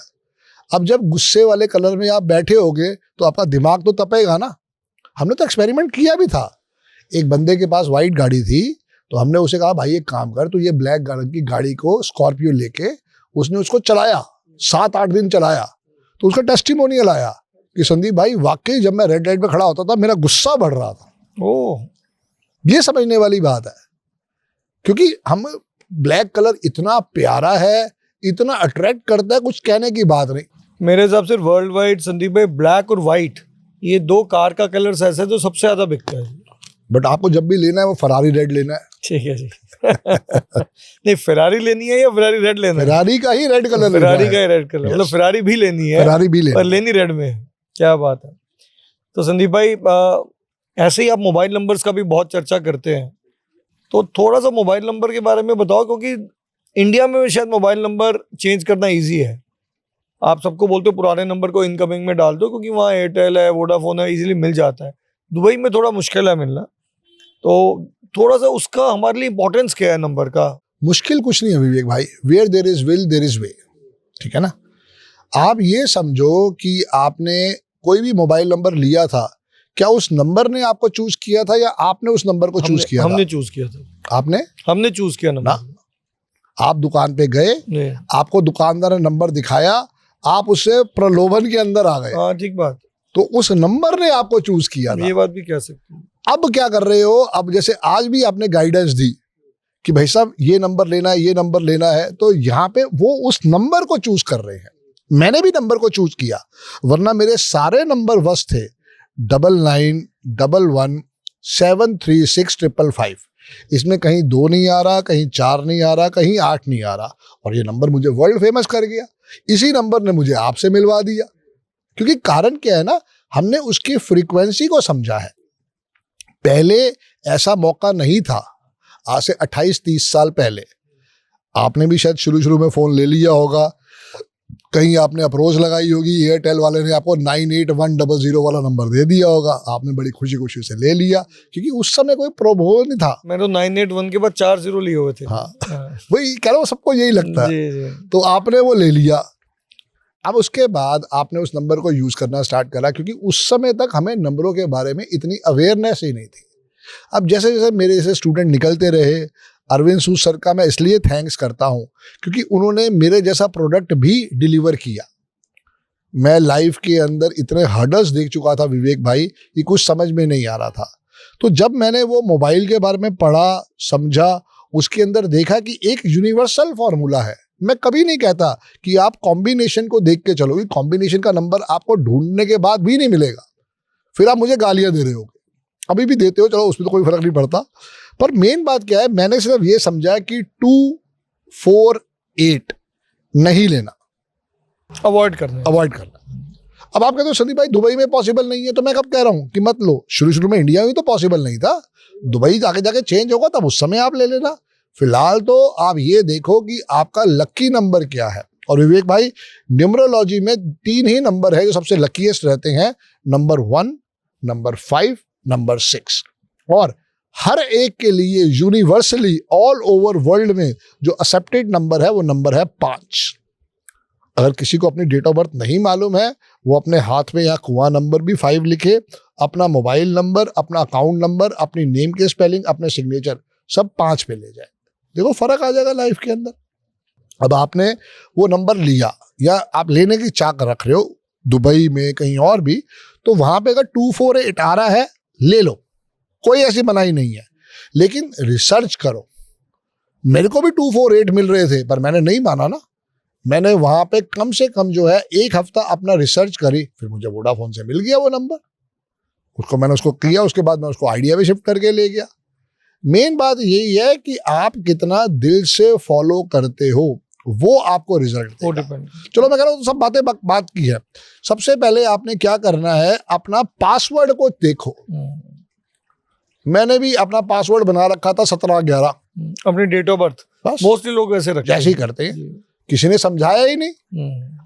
अब जब गुस्से वाले कलर में आप बैठे होगे तो आपका दिमाग तो तपेगा ना। हमने तो एक्सपेरिमेंट किया भी था। एक बंदे के पास वाइट गाड़ी थी, तो हमने उसे कहा भाई एक काम कर, तो ये ब्लैक रंग की गाड़ी को स्कॉर्पियो लेके उसने उसको चलाया, 7-8 दिन चलाया, तो उसका टेस्टिमोनियल आया कि संदीप भाई वाकई जब मैं रेड लाइट पे खड़ा होता था मेरा गुस्सा बढ़ रहा था। ओह, ये समझने वाली बात है, क्योंकि हम ब्लैक कलर इतना प्यारा है, इतना अट्रैक्ट करता है, कुछ कहने की बात नहीं। मेरे हिसाब से वर्ल्ड वाइड संदीप भाई ब्लैक और व्हाइट, ये 2 कार का कलर ऐसा है जो सबसे ज्यादा बिकता है। बट आपको जब भी लेना है वो फरारी रेड लेना है। ठीक है जी। नहीं, फेरारी लेनी है या फेरारी रेड लेना है? फेरारी का ही रेड कलर, फेरारी का ही रेड कलर, मतलब फेरारी भी लेनी है, फेरारी भी पर लेनी रेड में है। क्या बात है। तो संदीप भाई ऐसे ही आप मोबाइल नंबर्स का भी बहुत चर्चा करते हैं, तो थोड़ा सा मोबाइल नंबर के बारे में बताओ, क्योंकि इंडिया में शायद मोबाइल नंबर चेंज करना ईजी है। आप सबको बोलते हो पुराने नंबर को इनकमिंग में डाल दो, क्योंकि वहाँ एयरटेल है, वोडाफोन है, इजीली मिल जाता है। दुबई में थोड़ा मुश्किल है मिलना, तो थोड़ा सा उसका हमारे लिए इंपॉर्टेंस क्या है नंबर का? मुश्किल कुछ नहीं है विवेक भाई, where there is will there is way, ठीक है ना। आप ये समझो कि आपने कोई भी मोबाइल नंबर लिया था, क्या उस नंबर ने आपको चूज किया था या आपने उस नंबर को चूज किया? हमने चूज किया था। हमने चूज किया नंबर ना। आप दुकान पे गए, आपको दुकानदार ने नंबर दिखाया, आप उससे प्रलोभन के अंदर आ गए। हाँ, ठीक बात। तो उस नंबर ने आपको चूज किया था। ये बात भी कह सकते हैं। अब क्या कर रहे हो, अब जैसे आज भी आपने गाइडेंस दी कि भाई साहब ये नंबर लेना है, ये नंबर लेना है, तो यहाँ पे वो उस नंबर को चूज कर रहे हैं। मैंने भी नंबर को चूज किया, वरना मेरे सारे नंबर वस थे 9911736555। इसमें कहीं 2 नहीं आ रहा, कहीं 4 नहीं आ रहा, कहीं 8 नहीं आ रहा, और ये नंबर मुझे वर्ल्ड फेमस कर गया। इसी नंबर ने मुझे आपसे मिलवा दिया, क्योंकि कारण क्या है ना, हमने उसकी फ्रीक्वेंसी को समझा है। पहले ऐसा मौका नहीं था, आज से 28-30 साल पहले। आपने भी शायद शुरू में फोन ले लिया होगा, कहीं आपने अप्रोच लगाई होगी, एयरटेल वाले ने आपको 98100 वाला नंबर दे दिया होगा, आपने बड़ी खुशी से ले लिया, क्योंकि उस समय कोई प्रोबो नहीं था। मैं तो 981 के बाद 4 0 लिए हुए थे। हाँ, वही कह रहा हूँ, सबको यही लगता है। जी। तो आपने वो ले लिया। अब उसके बाद आपने उस नंबर को यूज करना स्टार्ट करा, क्योंकि उस समय तक हमें नंबरों के बारे में इतनी अवेयरनेस ही नहीं थी। अब जैसे जैसे मेरे जैसे स्टूडेंट निकलते रहे, अरविंद सूद सर का मैं इसलिए थैंक्स करता हूं क्योंकि उन्होंने मेरे जैसा प्रोडक्ट भी डिलीवर किया। मैं लाइफ के अंदर इतने हर्डल्स देख चुका था विवेक भाई कि कुछ समझ में नहीं आ रहा था। तो जब मैंने वो मोबाइल के बारे में पढ़ा, समझा, उसके अंदर देखा कि एक यूनिवर्सल फॉर्मूला है। मैं कभी नहीं कहता कि आप कॉम्बिनेशन को देख के चलो, कॉम्बिनेशन का नंबर आपको ढूंढने के बाद भी नहीं मिलेगा, फिर आप मुझे गालियां दे रहे होगे, अभी भी देते हो, चलो उसमें तो कोई फर्क नहीं पड़ता। पर मेन बात क्या है, मैंने सिर्फ ये समझा कि 2, 4, 8 नहीं लेना, अवॉइड करना। अब आप कहते हो संदीप भाई दुबई में पॉसिबल नहीं है, तो मैं कब कह रहा हूं कि मत लो। शुरू में इंडिया में तो पॉसिबल नहीं था, दुबई जाके चेंज होगा तब उस समय आप ले लेना। फिलहाल तो आप ये देखो कि आपका लकी नंबर क्या है। और विवेक भाई, न्यूमरोलॉजी में 3 ही नंबर है जो सबसे लकीएस्ट रहते हैं, नंबर 1, नंबर 5, नंबर 6। और हर एक के लिए यूनिवर्सली ऑल ओवर वर्ल्ड में जो एक्सेप्टेड नंबर है वो नंबर है 5। अगर किसी को अपनी डेट ऑफ बर्थ नहीं मालूम है, वो अपने हाथ में या कुआं नंबर भी 5 लिखे, अपना मोबाइल नंबर, अपना अकाउंट नंबर, अपनी नेम के स्पेलिंग, अपने सिग्नेचर सब 5 पे ले जाए, देखो फर्क आ जाएगा लाइफ के अंदर। अब आपने वो नंबर लिया या आप लेने की चाक रख रहे हो दुबई में कहीं और भी, तो वहां पे अगर 2, 4, 8 आ रहा है ले लो, कोई ऐसी मनाही नहीं है, लेकिन रिसर्च करो। मेरे को भी 2, 4, 8 मिल रहे थे, पर मैंने नहीं माना ना। मैंने वहां पे कम से कम जो है 1 हफ्ता अपना रिसर्च करी, फिर मुझे वोडाफोन से मिल गया वो नंबर, मैंने उसको किया, उसके बाद मैं उसको आइडिया पे शिफ्ट करके ले गया। मेन बात यही है कि आप कितना दिल से फॉलो करते हो, वो आपको रिजल्ट देगा। चलो मैं कह रहा हूँ तो सब बात की है। सबसे पहले आपने क्या करना है, अपना पासवर्ड को देखो। मैंने भी अपना पासवर्ड बना रखा था 17/11, अपनी डेट ऑफ बर्थ। मोस्टली लोग वैसे रखते हैं, जैसे ही करते हैं, किसी ने समझाया ही नहीं।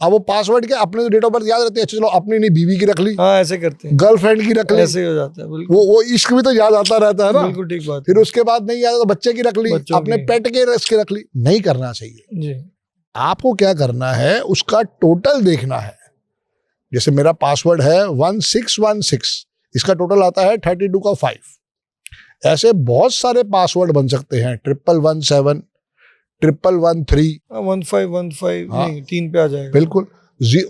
अब वो पासवर्ड के अपने तो डेट ऑफ बर्थ याद रहती है, अच्छा चलो अपनी नहीं बीवी की रख ली, हाँ ऐसे करते हैं, गर्लफ्रेंड की रख ली, ऐसे ही हो जाता है। वो इश्क भी तो याद आता रहता है ना, बिल्कुल ठीक बात। फिर उसके बाद नहीं याद तो बच्चे की रख ली, अपने पेट के इसके रख ली। नहीं करना चाहिए जी। आपको क्या करना है, उसका टोटल देखना है। जैसे मेरा पासवर्ड है 1616, इसका टोटल आता है 32 का 5। ऐसे बहुत सारे पासवर्ड बन सकते हैं, 1117, 1113, 1515, नहीं 3 पे आ जाएगा बिल्कुल।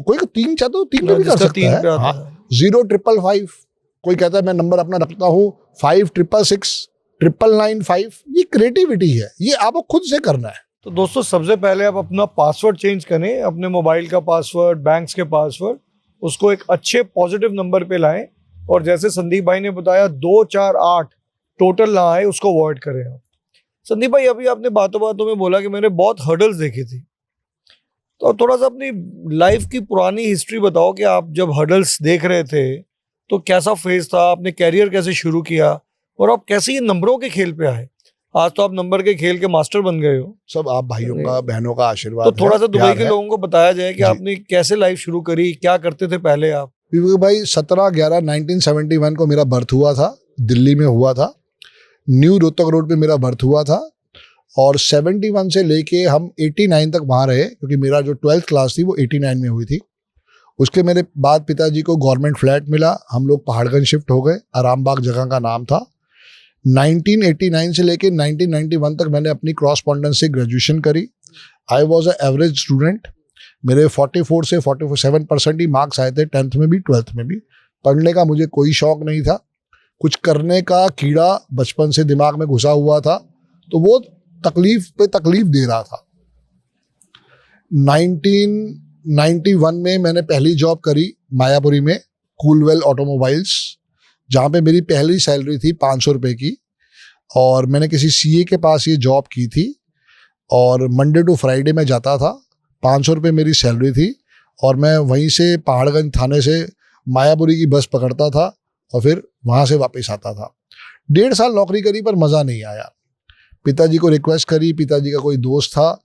कोई 3 चाहता तो 3 पे भी कर सकता है, हाँ। 0555, कोई कहता है मैं नंबर अपना रखता हूँ 5666, 9995। ये क्रिएटिविटी है, ये आपको खुद से करना है। तो दोस्तों सबसे पहले आप अपना पासवर्ड चेंज करें, अपने मोबाइल का पासवर्ड, बैंक्स के पासवर्ड, उसको एक अच्छे पॉजिटिव नंबर पे लाएं। और जैसे संदीप भाई ने बताया 2, 4, 8 टोटल ना आए, उसको अवॉइड करें आप। संदीप भाई अभी आपने बातों बातों में बोला कि मैंने बहुत हर्डल्स देखी थी, तो थोड़ा सा अपनी लाइफ की पुरानी हिस्ट्री बताओ कि आप जब हर्डल्स देख रहे थे तो कैसा फेज था, आपने कैरियर कैसे शुरू किया और आप कैसे ये नंबरों के खेल पे आए। आज तो आप नंबर के खेल के मास्टर बन गए हो। सब आप भाइयों का, बहनों का आशीर्वाद। तो थोड़ा सा दुबई के लोगों को बताया जाए कि आपने कैसे लाइफ शुरू करी, क्या करते थे पहले आप। भाई 17/11/1971 को मेरा बर्थ हुआ था, दिल्ली में हुआ था, न्यू रोहतक रोड पे मेरा बर्थ हुआ था। और 71 से लेके हम 89 तक वहाँ रहे, क्योंकि मेरा जो 12th क्लास थी वो 89 में हुई थी। उसके मेरे बाद पिताजी को गवर्नमेंट फ्लैट मिला, हम लोग पहाड़गंज शिफ्ट हो गए, आरामबाग जगह का नाम था। 1989 से लेके 1991 तक मैंने अपनी क्रॉसपॉन्डेंस से ग्रेजुएशन करी। I was a average student, मेरे 44 से 47% ही मार्क्स आए थे 10th में भी 12th में भी। पढ़ने का मुझे कोई शौक नहीं था, कुछ करने का कीड़ा बचपन से दिमाग में घुसा हुआ था, तो वो तकलीफ पे तकलीफ दे रहा था। 1991 में मैंने पहली जॉब करी मायापुरी में, कूलवेल ऑटोमोबाइल्स, जहाँ पे मेरी पहली सैलरी थी 500 रुपये की। और मैंने किसी सीए के पास ये जॉब की थी और मंडे टू फ्राइडे में जाता था, 500 रुपये मेरी सैलरी थी। और मैं वहीं से पहाड़गंज थाने से मायापुरी की बस पकड़ता था और फिर वहाँ से वापस आता था। 1.5 साल नौकरी करी पर मज़ा नहीं आया। पिताजी को रिक्वेस्ट करी, पिताजी का कोई दोस्त था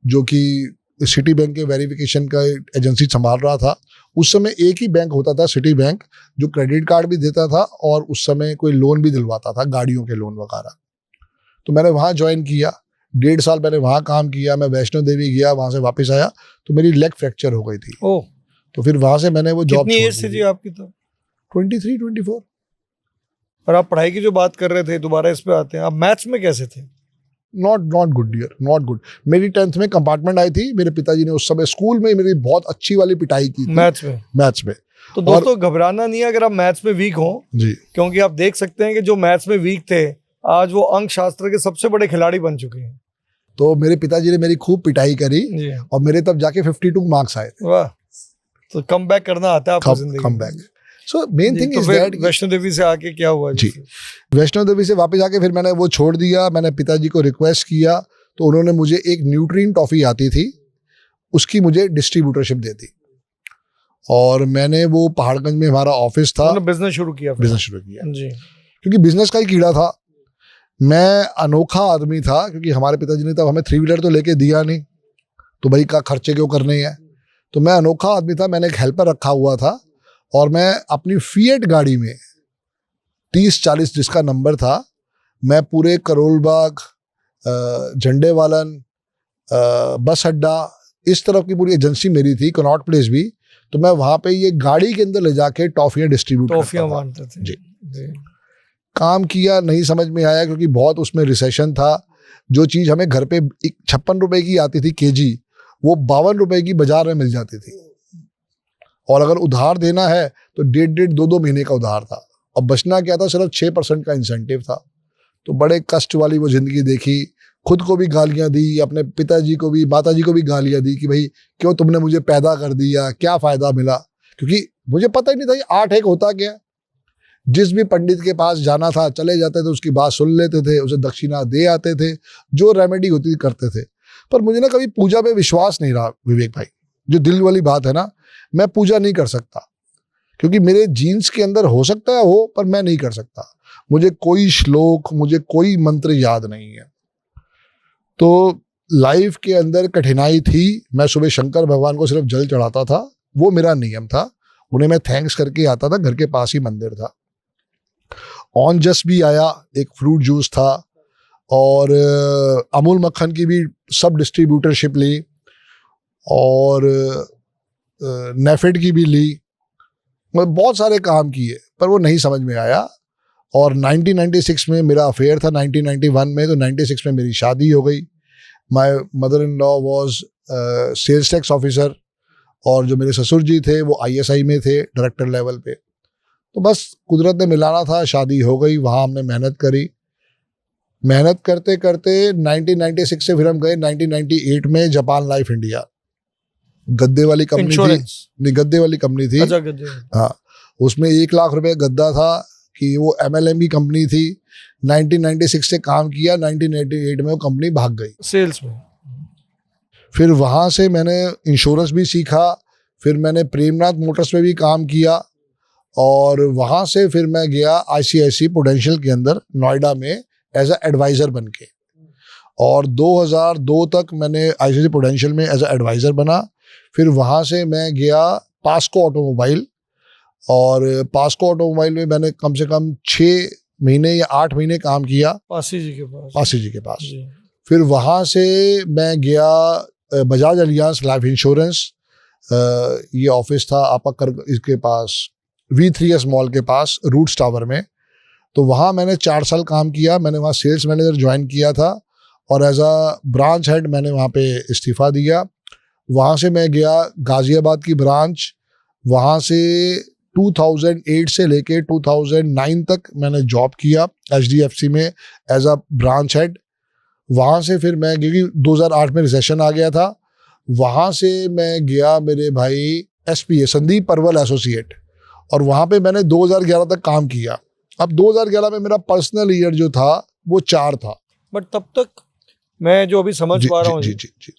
जो कि सिटी बैंक के वेरिफिकेशन का एजेंसी संभाल रहा था। उस समय एक ही बैंक होता था, सिटी बैंक, जो क्रेडिट कार्ड भी देता था और उस समय कोई लोन भी दिलवाता था, गाड़ियों के लोन वगैरह। तो मैंने वहाँ ज्वाइन किया, 1.5 साल मैंने वहाँ काम किया। मैं वैष्णो देवी गया, वहाँ से वापस आया तो मेरी लेग फ्रैक्चर हो गई थी। तो फिर वहाँ से मैंने वो जॉब कितनी एज थी जी आपकी तब? 23-24। और आप पढ़ाई की जो बात कर रहे थे, दोबारा इस पे आते हैं, आप मैथ्स में कैसे थे? Not good dear, not good. मेरी 10th में कंपार्टमेंट आई थी, मेरे पिताजी ने उस समय स्कूल में मेरी बहुत अच्छी वाली पिटाई की थी मैथ्स में। मैथ्स में। तो दोस्तों घबराना नहीं है अगर आप मैथ्स में वीक हो जी, क्योंकि आप देख सकते हैं कि जो मैथ्स में वीक थे आज वो अंक शास्त्र के सबसे बड़े खिलाड़ी बन चुके हैं। तो मेरे पिताजी ने मेरी खूब पिटाई करी जी और मेरे तब जाके 52 मार्क्स आए थे। वाह, तो कम बैक करना आता है आपको जिंदगी कम में। बैक। सो मेन थिंग तो इज फिर दैट वैष्णो देवी से आके क्या हुआ जी, वैष्णो देवी से वापस आके फिर मैंने वो छोड़ दिया। मैंने पिताजी को रिक्वेस्ट किया तो उन्होंने मुझे एक न्यूट्रीन टॉफी आती थी, उसकी मुझे डिस्ट्रीब्यूटरशिप दे दी और मैंने वो पहाड़गंज में हमारा ऑफिस था, बिजनेस शुरू किया बिजनेस शुरू किया जी। क्योंकि बिजनेस का ही कीड़ा था। मैं अनोखा आदमी था क्योंकि हमारे पिताजी ने तब हमें 3 व्हीलर तो लेके दिया नहीं, तो भाई का खर्चे क्यों करने हैं। तो मैं अनोखा आदमी था, मैंने एक हेल्पर रखा हुआ था और मैं अपनी फिएट गाड़ी में 30-40 जिसका नंबर था, मैं पूरे करोल बाग, झंडेवालन, बस अड्डा, इस तरफ की पूरी एजेंसी मेरी थी, कनॉट प्लेस भी। तो मैं वहां पे ये गाड़ी के अंदर ले जाके टॉफियां डिस्ट्रीब्यूट टॉफियां बांटते थे जी। काम किया, नहीं समझ में आया क्योंकि बहुत उसमें रिसेशन था। जो चीज हमें घर पे 56 रुपए की आती थी केजी, वो 52 रुपए की बाजार में मिल जाती थी। और अगर उधार देना है तो 1.5-2 महीने का उधार था और बचना क्या था, सिर्फ 6% का इंसेंटिव था। तो बड़े कष्ट वाली वो जिंदगी देखी, खुद को भी गालियां दी, अपने पिताजी को भी, माताजी को भी गालियां दी कि भाई क्यों तुमने मुझे पैदा कर दिया, क्या फायदा मिला। क्योंकि मुझे पता ही नहीं था ये 8-1 होता क्या। जिस भी पंडित के पास जाना था चले जाते थे, उसकी बात सुन लेते थे, उसे दक्षिणा दे आते थे, जो रेमेडी होती थी करते थे। पर मुझे ना कभी पूजा पे विश्वास नहीं रहा विवेक भाई। जो दिल वाली बात है ना, मैं पूजा नहीं कर सकता क्योंकि मेरे जीन्स के अंदर हो सकता है हो, पर मैं नहीं कर सकता। मुझे कोई श्लोक, मुझे कोई मंत्र याद नहीं है। तो लाइफ के अंदर कठिनाई थी। मैं सुबह शंकर भगवान को सिर्फ जल चढ़ाता था, वो मेरा नियम था। उन्हें मैं थैंक्स करके आता था, घर के पास ही मंदिर था। ऑन जस्ट भी आया, एक फ्रूट जूस था, और अमूल मक्खन की भी सब डिस्ट्रीब्यूटरशिप ली और नेफेड की भी ली। मैं बहुत सारे काम किए पर वो नहीं समझ में आया। और 1996 में मेरा अफेयर था, 1991 में, तो 96 में मेरी शादी हो गई। My mother in law was sales tax officer और जो मेरे ससुर जी थे वो ISI में थे, डायरेक्टर लेवल पे। तो बस कुदरत ने मिलाना था, शादी हो गई। वहाँ हमने मेहनत करी। मेहनत करते करते 1996 से फिर हम गए 1998 में जापान लाइफ इंडिया। गद्दे वाली कंपनी थी, नहीं गद्दे वाली कंपनी थी। अच्छा, गद्दे। हाँ, उसमें 1 लाख रुपए गद्दा था कि वो MLM की कंपनी थी। 1996 से काम किया, 1988 में वो कंपनी भाग गई सेल्स में। फिर वहाँ से मैंने इंश्योरेंस भी सीखा, फिर मैंने प्रेमनाथ मोटर्स में भी काम किया और वहाँ से फिर मैं गया ICICI प्रूडेंशियल के अंदर नोएडा में एज अ एडवाइज़र बन के। और 2002 तक मैंने ICICI प्रूडेंशियल में एज अ एडवाइज़र बना। फिर वहाँ से मैं गया पास्को ऑटोमोबाइल, और पास्को ऑटोमोबाइल में मैंने कम से कम 6 महीने या 8 महीने काम किया पासी जी के पास। पासी जी के पास। फिर वहाँ से मैं गया बजाज अलियांस लाइफ इंश्योरेंस, ये ऑफिस था आपका कर इसके पास V3S मॉल के पास रूट्स टावर में। तो वहाँ मैंने 4 साल काम किया। मैंने वहाँ सेल्स मैनेजर ज्वाइन किया था और एज अ ब्रांच हेड मैंने वहाँ पे इस्तीफा दिया। वहाँ से मैं गया गाजियाबाद की ब्रांच। वहाँ से 2008 से लेके 2009 तक मैंने जॉब किया HDFC में एज अ ब्रांच हेड। वहाँ से फिर मैं, क्योंकि 2008 में रिसेशन आ गया था, वहाँ से मैं गया मेरे भाई SPA संदीप परवल एसोसिएट, और वहाँ पे मैंने 2011 तक काम किया। अब 2011 में मेरा पर्सनल ईयर जो था वो 4 था। बट तब तक मैं जो अभी समझ पा रहा हूँ, जी,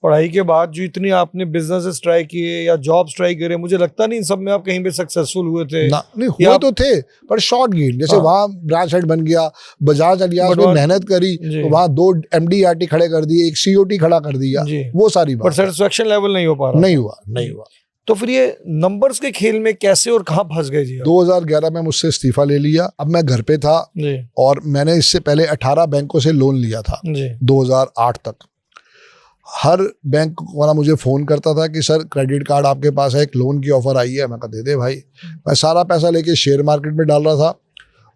पढ़ाई के बाद जो इतनी आपने बिजनेसेस ट्राई किए या जॉब्स ट्राई करे, मुझे लगता नहीं इन सब में आप कहीं पे सक्सेसफुल हुए थे। ना, नहीं हुए तो थे पर शॉर्ट गेन। जैसे वहाँ ब्रांच हेड बन गया, बजाज अलियांस में मेहनत करी तो वहाँ 2 MDRT खड़े कर दिए, 1 COT खड़ा कर दिया, वो सारी बात। पर सेटिस्फेक्शन लेवल नहीं हो पा रहा। नहीं हुआ। तो फिर ये नंबर्स के खेल में कैसे और कहाँ फंस गए जी? 2011 में मुझसे इस्तीफा ले लिया। अब मैं घर पे था और मैंने इससे पहले 18 बैंकों से लोन लिया था 2008 तक। हर बैंक वाला मुझे फ़ोन करता था कि सर क्रेडिट कार्ड आपके पास है, एक लोन की ऑफ़र आई है। मैं कहा दे दे भाई। मैं सारा पैसा लेके शेयर मार्केट में डाल रहा था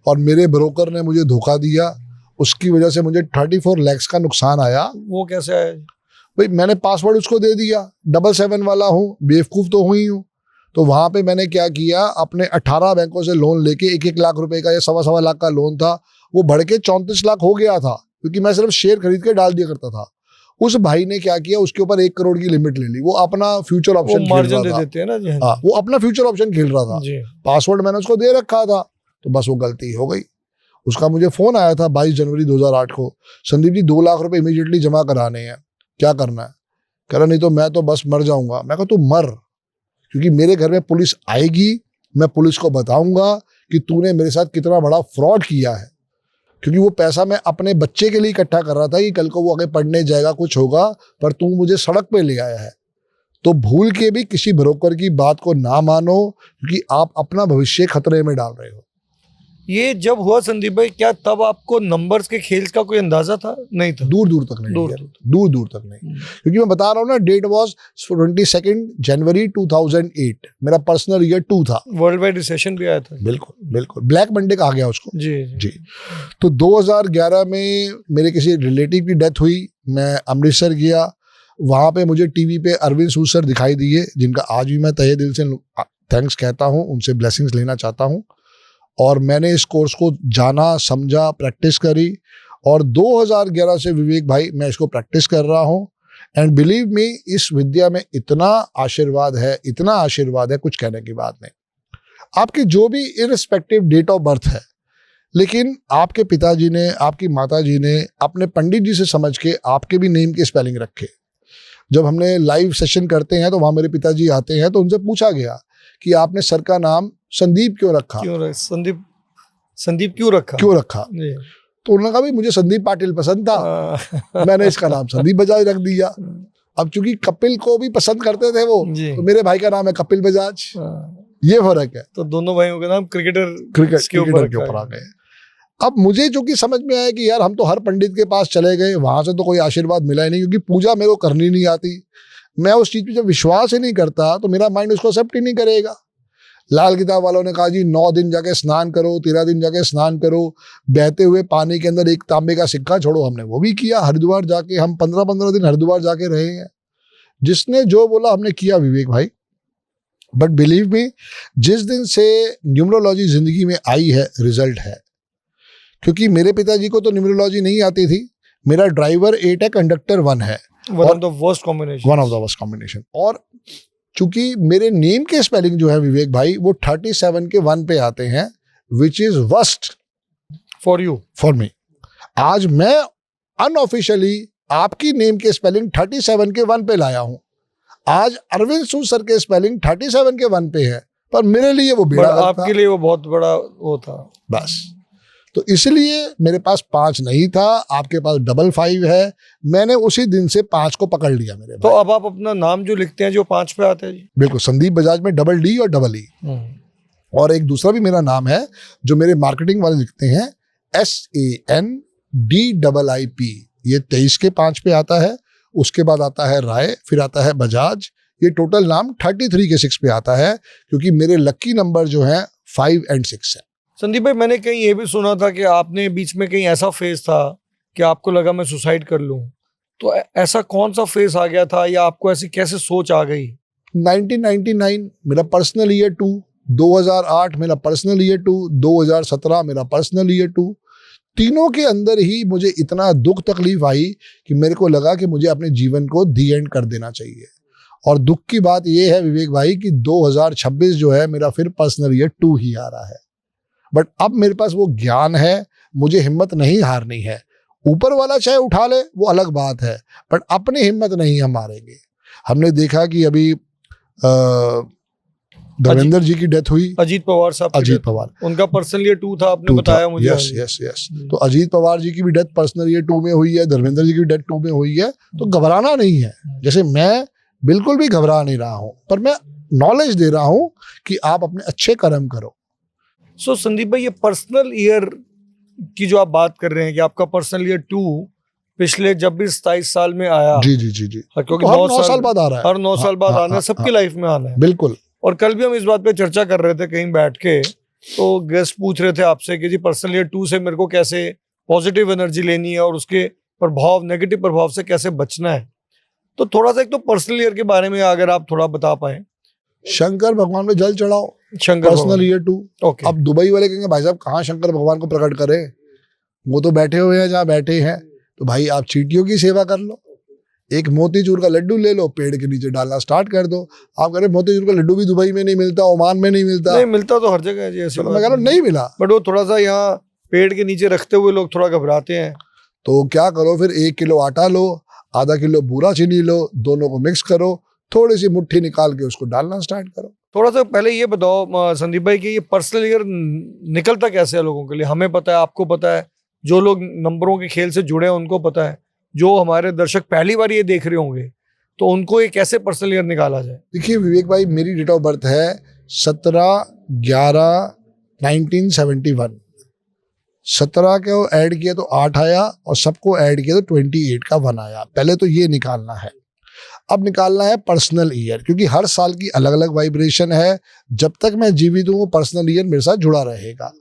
और मेरे ब्रोकर ने मुझे धोखा दिया। उसकी वजह से मुझे 34 लाख का नुकसान आया। वो कैसे आया? भाई मैंने पासवर्ड उसको दे दिया, 777 वाला हूँ, बेवकूफ़ तो हुई हूँ। तो वहाँ पे मैंने क्या किया, अपने 18 बैंकों से लोन लेके 1-1 लाख रुपए का या 1.25 लाख का लोन था, वो बढ़ के 34 लाख हो गया था, क्योंकि मैं सिर्फ शेयर खरीद के डाल दिया करता था। उस भाई ने क्या किया, उसके ऊपर 1 करोड़ की लिमिट ले ली। वो अपना फ्यूचर ऑप्शन खेल मार्जिन रहा दे था। देते हैं ना जी। हाँ, वो अपना फ्यूचर ऑप्शन खेल रहा था। पासवर्ड मैंने उसको दे रखा था, तो बस वो गलती हो गई। उसका मुझे फोन आया था 22 जनवरी 2008 को, संदीप जी 2 लाख रुपए इमीडिएटली जमा कराने हैं, क्या करना है? कह रहा नहीं तो मैं तो बस मर जाऊंगा। मैं कहा तू मर, क्योंकि मेरे घर में पुलिस आएगी, मैं पुलिस को बताऊंगा कि तूने मेरे साथ कितना बड़ा फ्रॉड किया है। क्योंकि वो पैसा मैं अपने बच्चे के लिए इकट्ठा कर रहा था कि कल को वो आगे पढ़ने जाएगा, कुछ होगा, पर तू मुझे सड़क पे ले आया है। तो भूल के भी किसी ब्रोकर की बात को ना मानो, क्योंकि आप अपना भविष्य खतरे में डाल रहे हो। ये जब हुआ संदीप भाई, क्या तब आपको नंबर्स के खेल का कोई अंदाजा था? नहीं था, दूर दूर तक नहीं, दूर तक नहीं। क्योंकि मैं बता रहा हूँ ना, डेट वाज 22 जनवरी 2008, मेरा पर्सनल ईयर 2 था। वर्ल्ड वाइड रिसेशन भी आया था। बिल्कुल ब्लैक मंडे कहा गया उसको। जी। तो 2011 में मेरे किसी रिलेटिव की डेथ हुई। मैं अमृतसर गया, वहाँ पे मुझे टीवी पे अरविंद सूद सर दिखाई दिए, जिनका आज भी मैं तहे दिल से थैंक्स कहता हूँ, उनसे ब्लेसिंग्स लेना चाहता हूँ। और मैंने इस कोर्स को जाना, समझा, प्रैक्टिस करी, और 2011 से विवेक भाई मैं इसको प्रैक्टिस कर रहा हूँ। एंड बिलीव मी, इस विद्या में इतना आशीर्वाद है, कुछ कहने की बात नहीं। आपकी जो भी इररिस्पेक्टिव डेट ऑफ बर्थ है, लेकिन आपके पिताजी ने, आपकी माताजी ने अपने पंडित जी से समझ के आपके भी नेम की स्पेलिंग रखे। जब हमने लाइव सेशन करते हैं तो वहाँ मेरे पिताजी आते हैं, तो उनसे पूछा गया कि आपने सर का नाम संदीप क्यों रखा? संदीप क्यों रखा? तो उन्होंने कहा भाई मुझे संदीप पाटिल पसंद था, मैंने इसका नाम संदीप बजाज रख दिया। अब चूंकि कपिल को भी पसंद करते थे वो, तो मेरे भाई का नाम है कपिल बजाज। ये फर्क है। तो दोनों भाइयों का नाम क्रिकेटर के ऊपर आ गए। अब मुझे जो कि समझ में आया कि यार हम तो हर पंडित के पास चले गए, वहां से तो कोई आशीर्वाद मिला ही नहीं, क्योंकि पूजा मेरे को करनी नहीं आती। मैं उस चीज पे जब विश्वास ही नहीं करता तो मेरा माइंड उसको एक्सेप्ट ही नहीं करेगा। लाल किताब वालों ने कहा जी 9 दिन जाके स्नान करो, 13 दिन जाके स्नान करो, बहते हुए पानी के अंदर 1 तांबे का सिक्का छोड़ो। हमने वो भी किया। हरिद्वार जाके हम 15-15 दिन हरिद्वार जाके रहे हैं। जिसने जो बोला हमने किया विवेक भाई। बट बिलीव मी, जिस दिन से न्यूमरोलॉजी जिंदगी में आई है, रिजल्ट है। क्योंकि मेरे पिताजी को तो न्यूमरोलॉजी नहीं आती थी। मेरा ड्राइवर 8 है, कंडक्टर 1 है। One of the worst combination. और चूंकि मेरे नेम के स्पेलिंग जो है विवेक भाई, वो 37 के 1 पे आते हैं, which is worst for me. आज मैं अनऑफिशियली आपकी नेम के स्पेलिंग 37 के 1 पे लाया हूं। आज अरविंद सूद सर के स्पेलिंग 37 के 1 पे है, पर मेरे लिए वो बेड़ा गर्क था। आपके लिए वो बहुत बड़ा वो था। बस तो इसलिए मेरे पास 5 नहीं था, आपके पास 55 है। मैंने उसी दिन से 5 को पकड़ लिया मेरे तो अब आप अपना नाम जो लिखते हैं जो 5 पे आता है जी? बिल्कुल, संदीप बजाज में DD और EE। और एक दूसरा भी मेरा नाम है जो मेरे मार्केटिंग वाले लिखते हैं, SANDIIP। ये 23 के 5 पे आता है। उसके बाद आता है राय, फिर आता है बजाज। ये टोटल नाम 33 के 6 पे आता है, क्योंकि मेरे लकी नंबर जो है 5 और 6 है। संदीप भाई, मैंने कहीं ये भी सुना था कि आपने बीच में कहीं ऐसा फेज था कि आपको लगा मैं सुसाइड कर लूं। तो ऐसा कौन सा फेज आ गया था, या आपको ऐसी कैसे सोच आ गई? 1999 मेरा पर्सनल ईयर 2, 2008 मेरा पर्सनल ईयर 2, 2017 मेरा पर्सनल ईयर 2। तीनों के अंदर ही मुझे इतना दुख तकलीफ आई कि मेरे को लगा कि मुझे अपने जीवन को दी एंड कर देना चाहिए। और दुख की बात यह है विवेक भाई कि 2026 जो है मेरा फिर पर्सनल ईयर 2 ही आ रहा है। बट अब मेरे पास वो ज्ञान है, मुझे हिम्मत नहीं हारनी है। ऊपर वाला चाहे उठा ले वो अलग बात है, बट अपनी हिम्मत नहीं हम हारेंगे। हमने देखा कि अभी धर्मेंद्र जी की डेथ हुई, अजीत पवार साहब, उनका पर्सनल ईयर 2 था, आपने बताया मुझे। यस। तो अजीत पवार जी की भी डेथ पर्सनल ईयर 2 में हुई है, धर्मेंद्र जी की डेथ 2 में हुई है। तो घबराना नहीं है। जैसे मैं बिल्कुल भी घबरा नहीं रहा हूं, पर मैं नॉलेज दे रहा हूं कि आप अपने अच्छे कर्म करो। संदीप भाई, ये पर्सनल ईयर की जो आप बात कर रहे हैं कि आपका पर्सनल ईयर 2 पिछले जब भी 27 साल में आया, जी जी जी जी, क्योंकि तो हर 9 साल बाद आ रहा है, हर 9 साल बाद हाँ, आना है, सबकी लाइफ में आना है। बिल्कुल। और कल भी हम इस बात पे चर्चा कर रहे थे कहीं बैठ के, तो गेस्ट पूछ रहे थे आपसे कि जी पर्सनल ईयर 2 से मेरे को कैसे पॉजिटिव एनर्जी लेनी है और उसके प्रभाव, नेगेटिव प्रभाव से कैसे बचना है। तो थोड़ा सा एक तो पर्सनल ईयर के बारे में अगर आप थोड़ा बता पाए। शंकर भगवान में जल चढ़ाओ, शंकर पर्सनल ईयर 2। ओके। अब दुबई वाले कहेंगे भाई साहब कहाँ शंकर भगवान को प्रकट करें, वो तो बैठे हुए हैं जहाँ बैठे हैं। तो भाई आप चींटियों की सेवा कर लो, एक मोतीचूर का लड्डू ले लो, पेड़ के नीचे डालना स्टार्ट कर दो। आप कह रहे मोतीचूर का लड्डू भी दुबई में नहीं मिलता, ओमान में नहीं मिलता। नहीं मिलता तो हर जगह है जी, ऐसी तो बात मैं कह रहा हूँ नहीं मिला, बट वो थोड़ा सा यहाँ पेड़ के नीचे रखते हुए लोग थोड़ा घबराते हैं। तो क्या करो फिर, 1 किलो आटा लो, आधा किलो बूरा चीनी लो, दोनों को मिक्स करो, थोड़ी सी मुट्ठी निकाल के उसको डालना स्टार्ट करो। थोड़ा सा पहले ये बताओ संदीप भाई कि ये पर्सनल ईयर निकलता कैसे है लोगों के लिए? हमें पता है, आपको पता है, जो लोग नंबरों के खेल से जुड़े हैं उनको पता है, जो हमारे दर्शक पहली बार ये देख रहे होंगे तो उनको ये कैसे पर्सनल ईयर निकाला जाए? देखिए विवेक भाई, मेरी डेट ऑफ बर्थ है 17/11/1971। 17 को ऐड किया तो 8 आया, और सबको ऐड किया तो 28 का 1 आया। पहले तो ये निकालना है। अब निकालना है पर्सनल ईयर, क्योंकि हर साल की अलग अलग वाइब्रेशन है। जब तक मैं जीवित हूँ पर्सनल ईयर मेरे साथ जुड़ा रहेगा।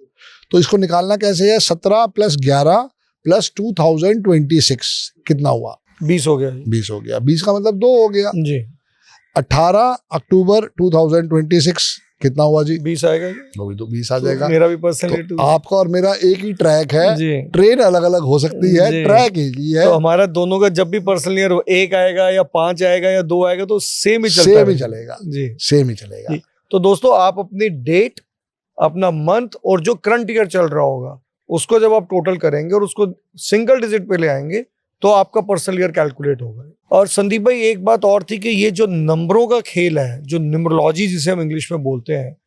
तो इसको निकालना कैसे है? 17 + 11 + 2026 कितना हुआ? 20 हो गया जी। 20 हो गया। 20 का मतलब 2 हो गया जी। 18 अक्टूबर 2026 कितना हुआ जी? 20 आएगा जी। वो भी तो 20 आ जाएगा। मेरा भी पर्सनल ईयर तो आपका और मेरा एक ही ट्रैक है जी। ट्रेन अलग अलग हो सकती है, जी। ट्रैक एक ही है। तो हमारा दोनों का जब भी पर्सनल ईयर 1 आएगा या 5 आएगा या 2 आएगा तो सेम ही चलता सेम ही है चलेगा जी। सेम ही चलेगा। जी। तो दोस्तों आप अपनी डेट, अपना मंथ और जो करंट ईयर चल रहा होगा उसको जब आप टोटल करेंगे और उसको सिंगल डिजिट पे ले आएंगे तो आपका पर्सनल ईयर कैलकुलेट होगा। और संदीप भाई एक बात और थी कि ये जो नंबरों का खेल है, जो न्यूमरोलॉजी जिसे हम इंग्लिश में बोलते हैं,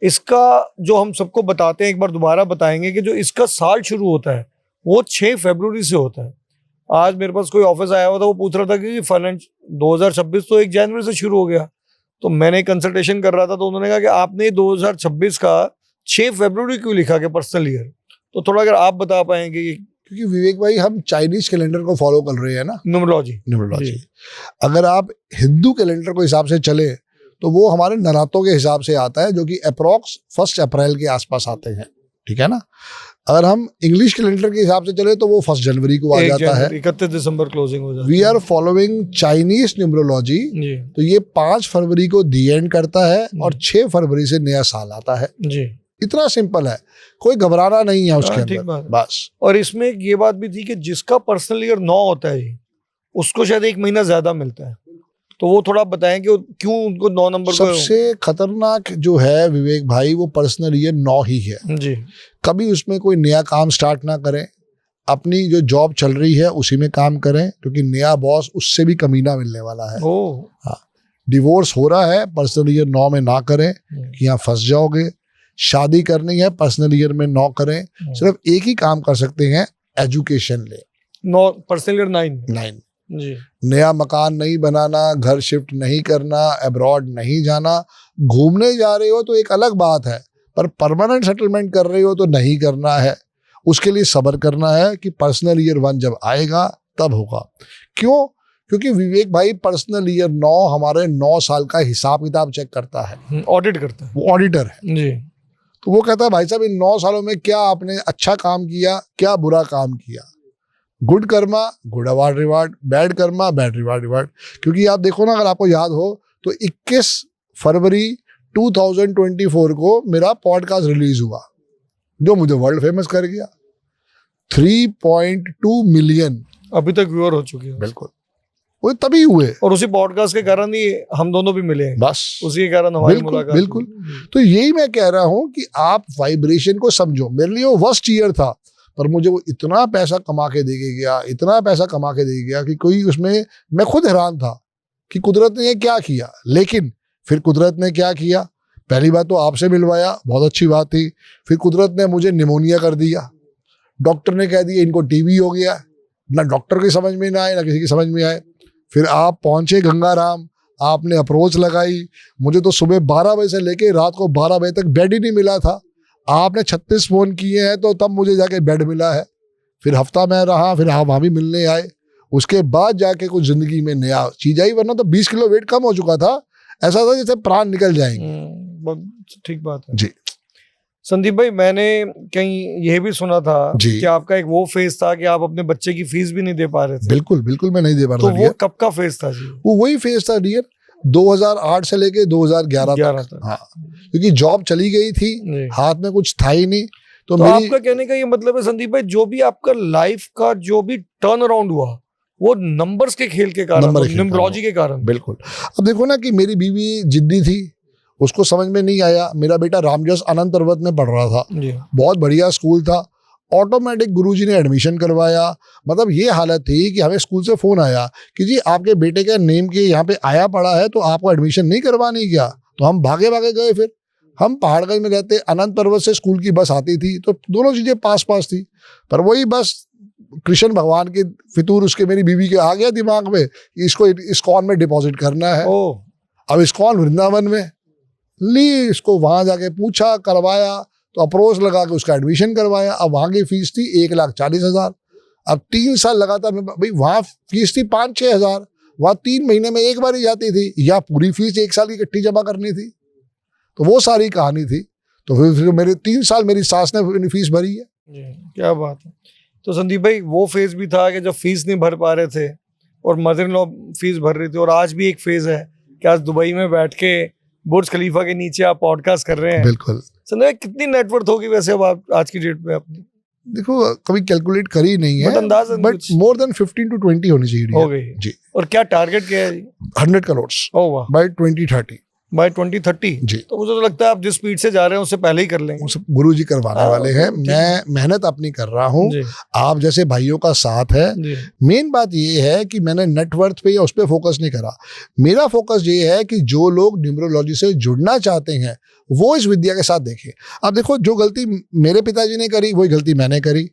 इसका जो हम सबको बताते हैं, एक बार दोबारा बताएंगे कि जो इसका साल शुरू होता है वो 6 फरवरी से होता है। आज मेरे पास कोई ऑफिस आया हुआ था, वो पूछ रहा था कि फाइनेंस 2026 तो 1 जनवरी से शुरू हो गया। तो मैंने कंसल्टेशन कर रहा था तो उन्होंने कहा कि आपने 2026 का 6 फरवरी क्यों लिखा कि पर्सनल ईयर? तो थोड़ा अगर आप बता पाएंगे। क्योंकि विवेक भाई हम चाइनीज कैलेंडर को फॉलो कर रहे हैं ना, न्यूमरोलॉजी। अगर आप हिंदू कैलेंडर को हिसाब से चले तो वो हमारे नरातों के हिसाब से आता है, जो कि अप्रॉक्स 1 अप्रैल के आसपास आते हैं, ठीक है ना। अगर हम इंग्लिश कैलेंडर के हिसाब से चले तो वो 1 जनवरी को आ जाता है। 31 दिसंबर क्लोजिंग हो जाता है। We are following Chinese numerology, तो ये 5 फरवरी को दी एंड करता है और 6 फरवरी से नया साल आता है जी। इतना सिंपल है, कोई घबराना नहीं है उसके अंदर बस। और इसमें एक ये बात भी थी कि जिसका पर्सनल ईयर 9 होता है उसको शायद 1 महीना ज्यादा मिलता है, तो वो थोड़ा बताएं कि क्यों उनको 9 नंबर को। सबसे खतरनाक जो है विवेक भाई वो पर्सनल ईयर 9 ही है जी। कभी उसमें कोई नया काम स्टार्ट ना करें, अपनी जो जॉब चल रही है उसी में काम करें, क्योंकि नया बॉस उससे भी कमीना मिलने वाला है। हाँ, डिवोर्स हो रहा है, पर्सनल ईयर 9 में ना करें कि यहाँ फंस जाओगे। शादी करनी है, पर्सनल ईयर में 9 करें। सिर्फ एक ही काम कर सकते हैं, एजुकेशन ले। 9 पर्सनल ईयर 9 जी। नया मकान नहीं बनाना, घर शिफ्ट नहीं करना, अब्रॉड नहीं जाना। घूमने जा रहे हो तो एक अलग बात है, पर परमानेंट सेटलमेंट कर रहे हो तो नहीं करना है। उसके लिए सब्र करना है कि पर्सनल ईयर 1 जब आएगा तब होगा। क्यों? क्योंकि विवेक भाई पर्सनल ईयर 9 हमारे 9 साल का हिसाब किताब चेक करता है, ऑडिट करता है, वो ऑडिटर है जी। तो वो कहता है भाई साहब इन 9 सालों में क्या आपने अच्छा काम किया, क्या बुरा काम किया। Good Karma good award reward, bad Karma bad reward reward. क्योंकि आप देखो ना, अगर आपको याद हो तो 21 फरवरी 2024 को मेरा पॉडकास्ट रिलीज हुआ जो मुझे वर्ल्ड फेमस कर गया। 3.2 मिलियन अभी तक व्यूअर हो चुके हैं। बिल्कुल, वो तभी हुए और उसी पॉडकास्ट के कारण ही हम दोनों भी मिले हैं, बस उसी के कारण हमारी मुलाकात। बिल्कुल। तो यही मैं कह रहा हूं कि आप वाइब्रेशन को समझो। मेरे लिए वो वर्स्ट ईयर था, पर मुझे वो इतना पैसा कमा के दे गया, इतना पैसा कमा के दे गया कि कोई उसमें, मैं खुद हैरान था कि कुदरत ने क्या किया। लेकिन फिर कुदरत ने क्या किया, पहली बात तो आपसे मिलवाया, बहुत अच्छी बात थी। फिर कुदरत ने मुझे निमोनिया कर दिया, डॉक्टर ने कह दिया इनको टीबी हो गया। ना डॉक्टर की समझ में ना आए, ना किसी की समझ में आए। फिर आप पहुंचे गंगाराम, आपने अप्रोच लगाई। मुझे तो सुबह 12 बजे से लेके रात को 12 बजे तक बेड ही नहीं मिला था। आपने 36 फोन किए हैं तो तब मुझे जाके बेड मिला है। फिर हफ्ता मैं रहा, फिर आप वहाँ भी मिलने आए, उसके बाद जाके कुछ जिंदगी में नया चीज आई, वरना तो 20 किलो वेट कम हो चुका था, ऐसा था जैसे प्राण निकल जाएंगे। बहुत ठीक बात है जी। संदीप भाई, मैंने कहीं यह भी सुना था जी। कि आपका एक वो फेज था कि आप अपने बच्चे की फीस भी नहीं दे पा रहे थे। बिल्कुल बिल्कुल मैं नहीं दे पा रहा तो था वो डियर। कब का फेज था जी? वो वही फेज था डियर, 2008 से लेके 2011 तक। हाँ, क्योंकि जॉब चली गई थी, जी। हाथ में कुछ था ही नहीं, तो तो मेरी आपका कहने का ये मतलब है संदीप भाई, जो भी आपका लाइफ का जो भी टर्न अराउंड हुआ वो नंबर्स के खेल के कारण, न्यूमरोलॉजी के कारण। बिल्कुल। अब देखो ना कि मेरी बीवी जिद्दी थी, उसको समझ में नहीं आया। मेरा बेटा रामजस अनंत पर्वत में पढ़ रहा था, जी। बहुत बढ़िया स्कूल था, ऑटोमेटिक गुरुजी ने एडमिशन करवाया। मतलब ये हालत थी कि हमें स्कूल से फोन आया कि जी आपके बेटे का नेम के यहाँ पे आया पड़ा है, तो आपको एडमिशन नहीं करवानी क्या? तो हम भागे भागे गए। फिर हम पहाड़गंज में रहते, अनंत पर्वत से स्कूल की बस आती थी, तो दोनों चीजें पास पास थी। पर वही बस कृष्ण भगवान के फितूर उसके मेरी बीवी के आ गया दिमाग में, इसको इस्कॉन में डिपॉजिट करना है। अब इस्कॉन वृंदावन में ली, इसको वहां जाके पूछा, करवाया, तो अप्रोच लगा के उसका एडमिशन करवाया। अब वहां की फीस थी 1,40,000। अब 3 साल लगातार भाई, वहां फीस थी 5-6 हजार, वहां 3 महीने में एक बार ही जाती थी, या पूरी फीस 1 साल की इकट्ठी जमा करनी थी। तो वो सारी कहानी थी। तो फिर मेरे 3 साल मेरी सास ने फीस भरी है। क्या बात है। तो संदीप भाई, वो फेज भी था कि जब फीस नहीं भर पा रहे थे और मदर इन लॉ फीस भर रही थी, और आज भी एक फेज है कि आज दुबई में बैठ के बुर्ज खलीफा के नीचे आप पॉडकास्ट कर रहे हैं। बिल्कुल। संदीप भाई, कितनी नेटवर्थ होगी वैसे अब आप आज की डेट में अपनी? देखो कभी कैलकुलेट करी नहीं है, बट मोर देन 15 to 20 होनी चाहिए हो गई जी। और क्या टारगेट क्या है? 100 करोड़ बाय 2030। बाय 2030 जी। तो मुझे तो लगता है आप जिस स्पीड से जा रहे हैं उससे पहले ही कर लेंगे। गुरु जी करवाने वाले हैं, मैं मेहनत अपनी कर रहा हूँ, आप जैसे भाइयों का साथ है। मेन बात ये है कि मैंने नेटवर्थ पे या उस पर फोकस नहीं करा। मेरा फोकस ये है कि जो लोग न्यूमरोलॉजी से जुड़ना चाहते हैं वो इस विद्या के साथ देखें। अब देखो, जो गलती मेरे पिताजी ने करी वही गलती मैंने करी।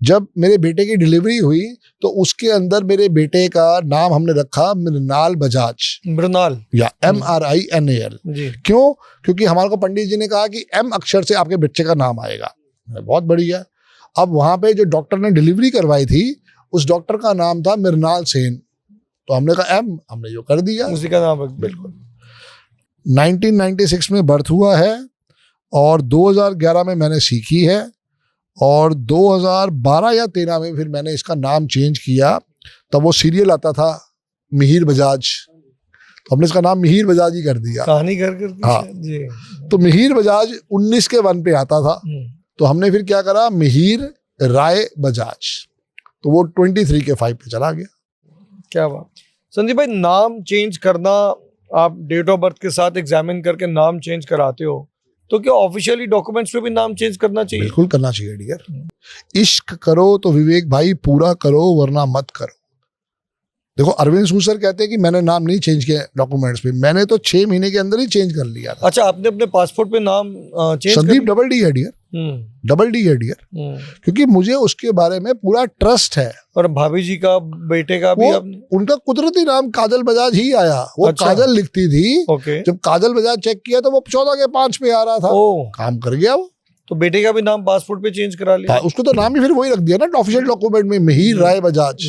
जब मेरे बेटे की डिलीवरी हुई तो उसके अंदर मेरे बेटे का नाम हमने रखा मृणाल बजाज, मृणाल या MRINAL। क्यों? क्योंकि हमारे को पंडित जी ने कहा कि M अक्षर से आपके बच्चे का नाम आएगा। बहुत बढ़िया। अब वहां पे जो डॉक्टर ने डिलीवरी करवाई थी उस डॉक्टर का नाम था मृणाल सेन, तो हमने कहा M, हमने जो कर दिया उसी का नाम। बिल्कुल। 1996 में बर्थ हुआ है और 2011 में मैंने सीखी है, और 2012 या 13 में फिर मैंने इसका नाम चेंज किया। तब वो सीरियल आता था मिहिर बजाज, तो हमने इसका नाम मिहिर बजाज ही कर दिया, कहानी कर हाँ जी। तो मिहिर बजाज 19 के 1 पे आता था, तो हमने फिर क्या करा, मिहिर राय बजाज, तो वो 23 के 5 पे चला गया। क्या बात। संदीप भाई, नाम चेंज करना, आप डेट ऑफ बर्थ के साथ एग्जामिन करके नाम चेंज कराते हो, तो क्या ऑफिशियली डॉक्यूमेंट्स पे भी नाम चेंज करना चाहिए? बिल्कुल करना चाहिए डियर। इश्क करो तो विवेक भाई पूरा करो, वरना मत करो। देखो अरविंद सूसर कहते हैं कि मैंने नाम नहीं चेंज किया डॉक्यूमेंट्स पे, मैंने तो 6 महीने के अंदर ही चेंज कर लिया था। अच्छा, आपने अपने पासपोर्ट पे नाम चेंज? संदीप डबल डी है डियर, डबल डी है डियर, क्योंकि मुझे उसके बारे में पूरा ट्रस्ट है। और भाभी जी का, बेटे का भी उनका कुदरती नाम काजल बजाज ही आया। वो अच्छा। काजल लिखती थी, जब काजल बजाज चेक किया तो वो 14 के 5 पे आ रहा था। काम कर गया वो। तो बेटे का भी नाम पासपोर्ट पे चेंज करा लिया? उसको तो नाम ही फिर वही रख दिया ना ऑफिशियल डॉक्यूमेंट में, मिहिर राय बजाज,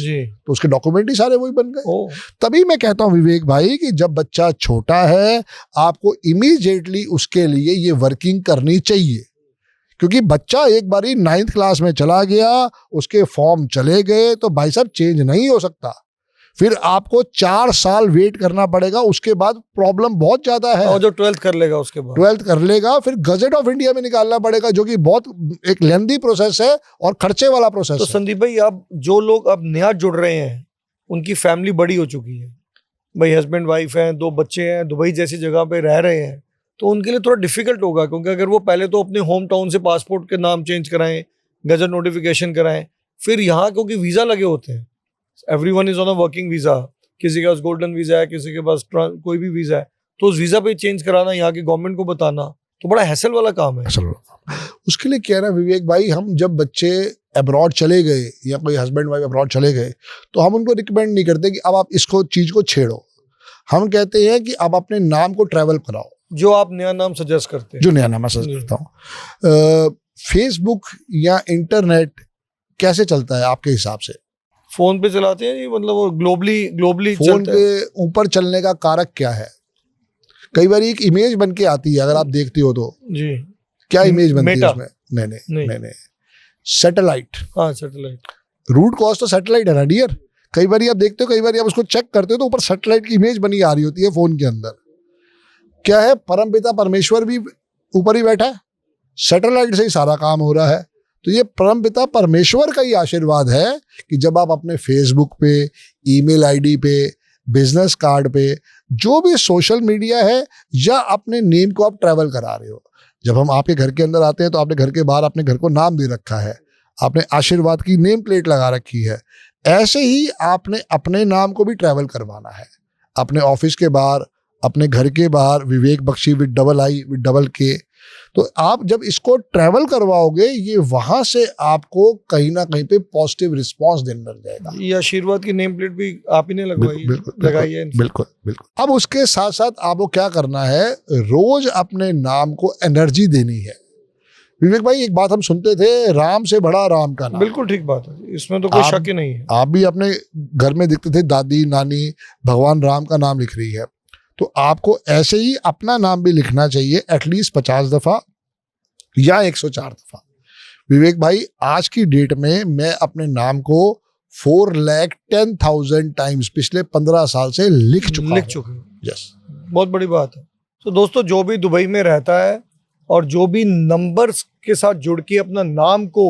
तो उसके डॉक्यूमेंट ही सारे वही बन गए। तभी मैं कहता हूँ विवेक भाई कि जब बच्चा छोटा है आपको इमीडिएटली उसके लिए ये वर्किंग करनी चाहिए, क्योंकि बच्चा एक बारी 9th क्लास में चला गया, उसके फॉर्म चले गए तो भाई साहब चेंज नहीं हो सकता। फिर आपको 4 साल वेट करना पड़ेगा, उसके बाद प्रॉब्लम बहुत ज्यादा है। और जो 12th कर लेगा उसके बाद 12th कर लेगा, फिर गजेट ऑफ इंडिया में निकालना पड़ेगा, जो कि बहुत एक लेंथी प्रोसेस है और खर्चे वाला प्रोसेस है। संदीप भाई, अब जो लोग अब नया जुड़ रहे हैं उनकी फैमिली बड़ी हो चुकी है, भाई हस्बैंड वाइफ हैं, 2 बच्चे हैं, दुबई जैसी जगह पे रह रहे हैं, तो उनके लिए थोड़ा डिफिकल्ट होगा, क्योंकि अगर वो पहले तो अपने होम टाउन से पासपोर्ट के नाम चेंज कराएं, गजट नोटिफिकेशन कराएं, फिर यहाँ क्योंकि वीजा लगे होते हैं, everyone is on a working visa, किसी के पास गोल्डन वीजा है, किसी के पास कोई भी वीजा है, तो उस वीजा पे चेंज कराना, यहाँ की गवर्नमेंट को बताना, तो बड़ा हैसल वाला काम है। उसके लिए क्या है ना विवेक भाई, हम जब बच्चे अब्रॉड चले गए या कोई हस्बैंड वाइफ अब्रॉड चले गए तो हम उनको रिकमेंड नहीं करते कि अब आप इसको चीज को छेड़ो। हम कहते हैं कि अब अपने नाम को ट्रैवल कराओ। जो आप नया नाम सजेस्ट करते हैं? जो नया नाम मैं सजेस्ट करता हूँ, फेसबुक या इंटरनेट कैसे चलता है आपके हिसाब से? फोन पे चलाते हैं जी, मतलब वो ग्लोबली फोन चलता है। पे ऊपर चलने का कारक क्या है? कई बार एक इमेज बन के आती है, अगर आप देखते हो तो। जी। क्या इमेज बनती है मेटा। उसमें? नहीं नहीं नहीं। नहीं नहीं, सैटेलाइट। हाँ, सैटेलाइट। रूट कॉज तो सैटेलाइट है ना डियर। कई बार आप देखते हो, कई बार आप उसको चेक करते हो तो ऊपर सैटेलाइट की इमेज बनी आ रही होती है फोन के अंदर। क्या है? परमपिता परमेश्वर भी ऊपर ही बैठा है, सैटेलाइट से ही सारा काम हो रहा है। तो ये परमपिता परमेश्वर का ही आशीर्वाद है कि जब आप अपने फेसबुक पे, ईमेल आईडी पे, बिजनेस कार्ड पे, जो भी सोशल मीडिया है, या अपने नेम को आप ट्रैवल करा रहे हो। जब हम आपके घर के अंदर आते हैं तो आपने घर के बाहर अपने घर को नाम दे रखा है, आपने आशीर्वाद की नेम प्लेट लगा रखी है। ऐसे ही आपने अपने नाम को भी ट्रैवल करवाना है, अपने ऑफिस के बाहर, अपने घर के बाहर, Vivek Bakshi with double I with double K. तो आप जब इसको ट्रैवल करवाओगे, ये वहां से आपको कहीं ना कहीं पे पॉजिटिव रिस्पांस देने लग जाएगा। ये आशीर्वाद की नेम प्लेट भी आप ही ने लगवाई है? बिल्कुल लगाई है? बिल्कुल बिल्कुल। अब उसके साथ साथ आपको क्या करना है, रोज अपने नाम को एनर्जी देनी है। विवेक भाई, एक बात हम सुनते थे, राम से बड़ा राम का नाम। बिल्कुल ठीक बात है, इसमें तो कोई शक ही नहीं है। आप भी अपने घर में देखते थे, दादी नानी भगवान राम का नाम लिख रही है, तो आपको ऐसे ही अपना नाम भी लिखना चाहिए, एटलीस्ट 50 दफा या 104 दफा। विवेक भाई, आज की डेट में मैं अपने नाम को 4,10,000 टाइम्स पिछले 15 साल से लिख चुके हूँ। यस, बहुत बड़ी बात है। तो दोस्तों, जो भी दुबई में रहता है और जो भी नंबर्स के साथ जुड़ के अपना नाम को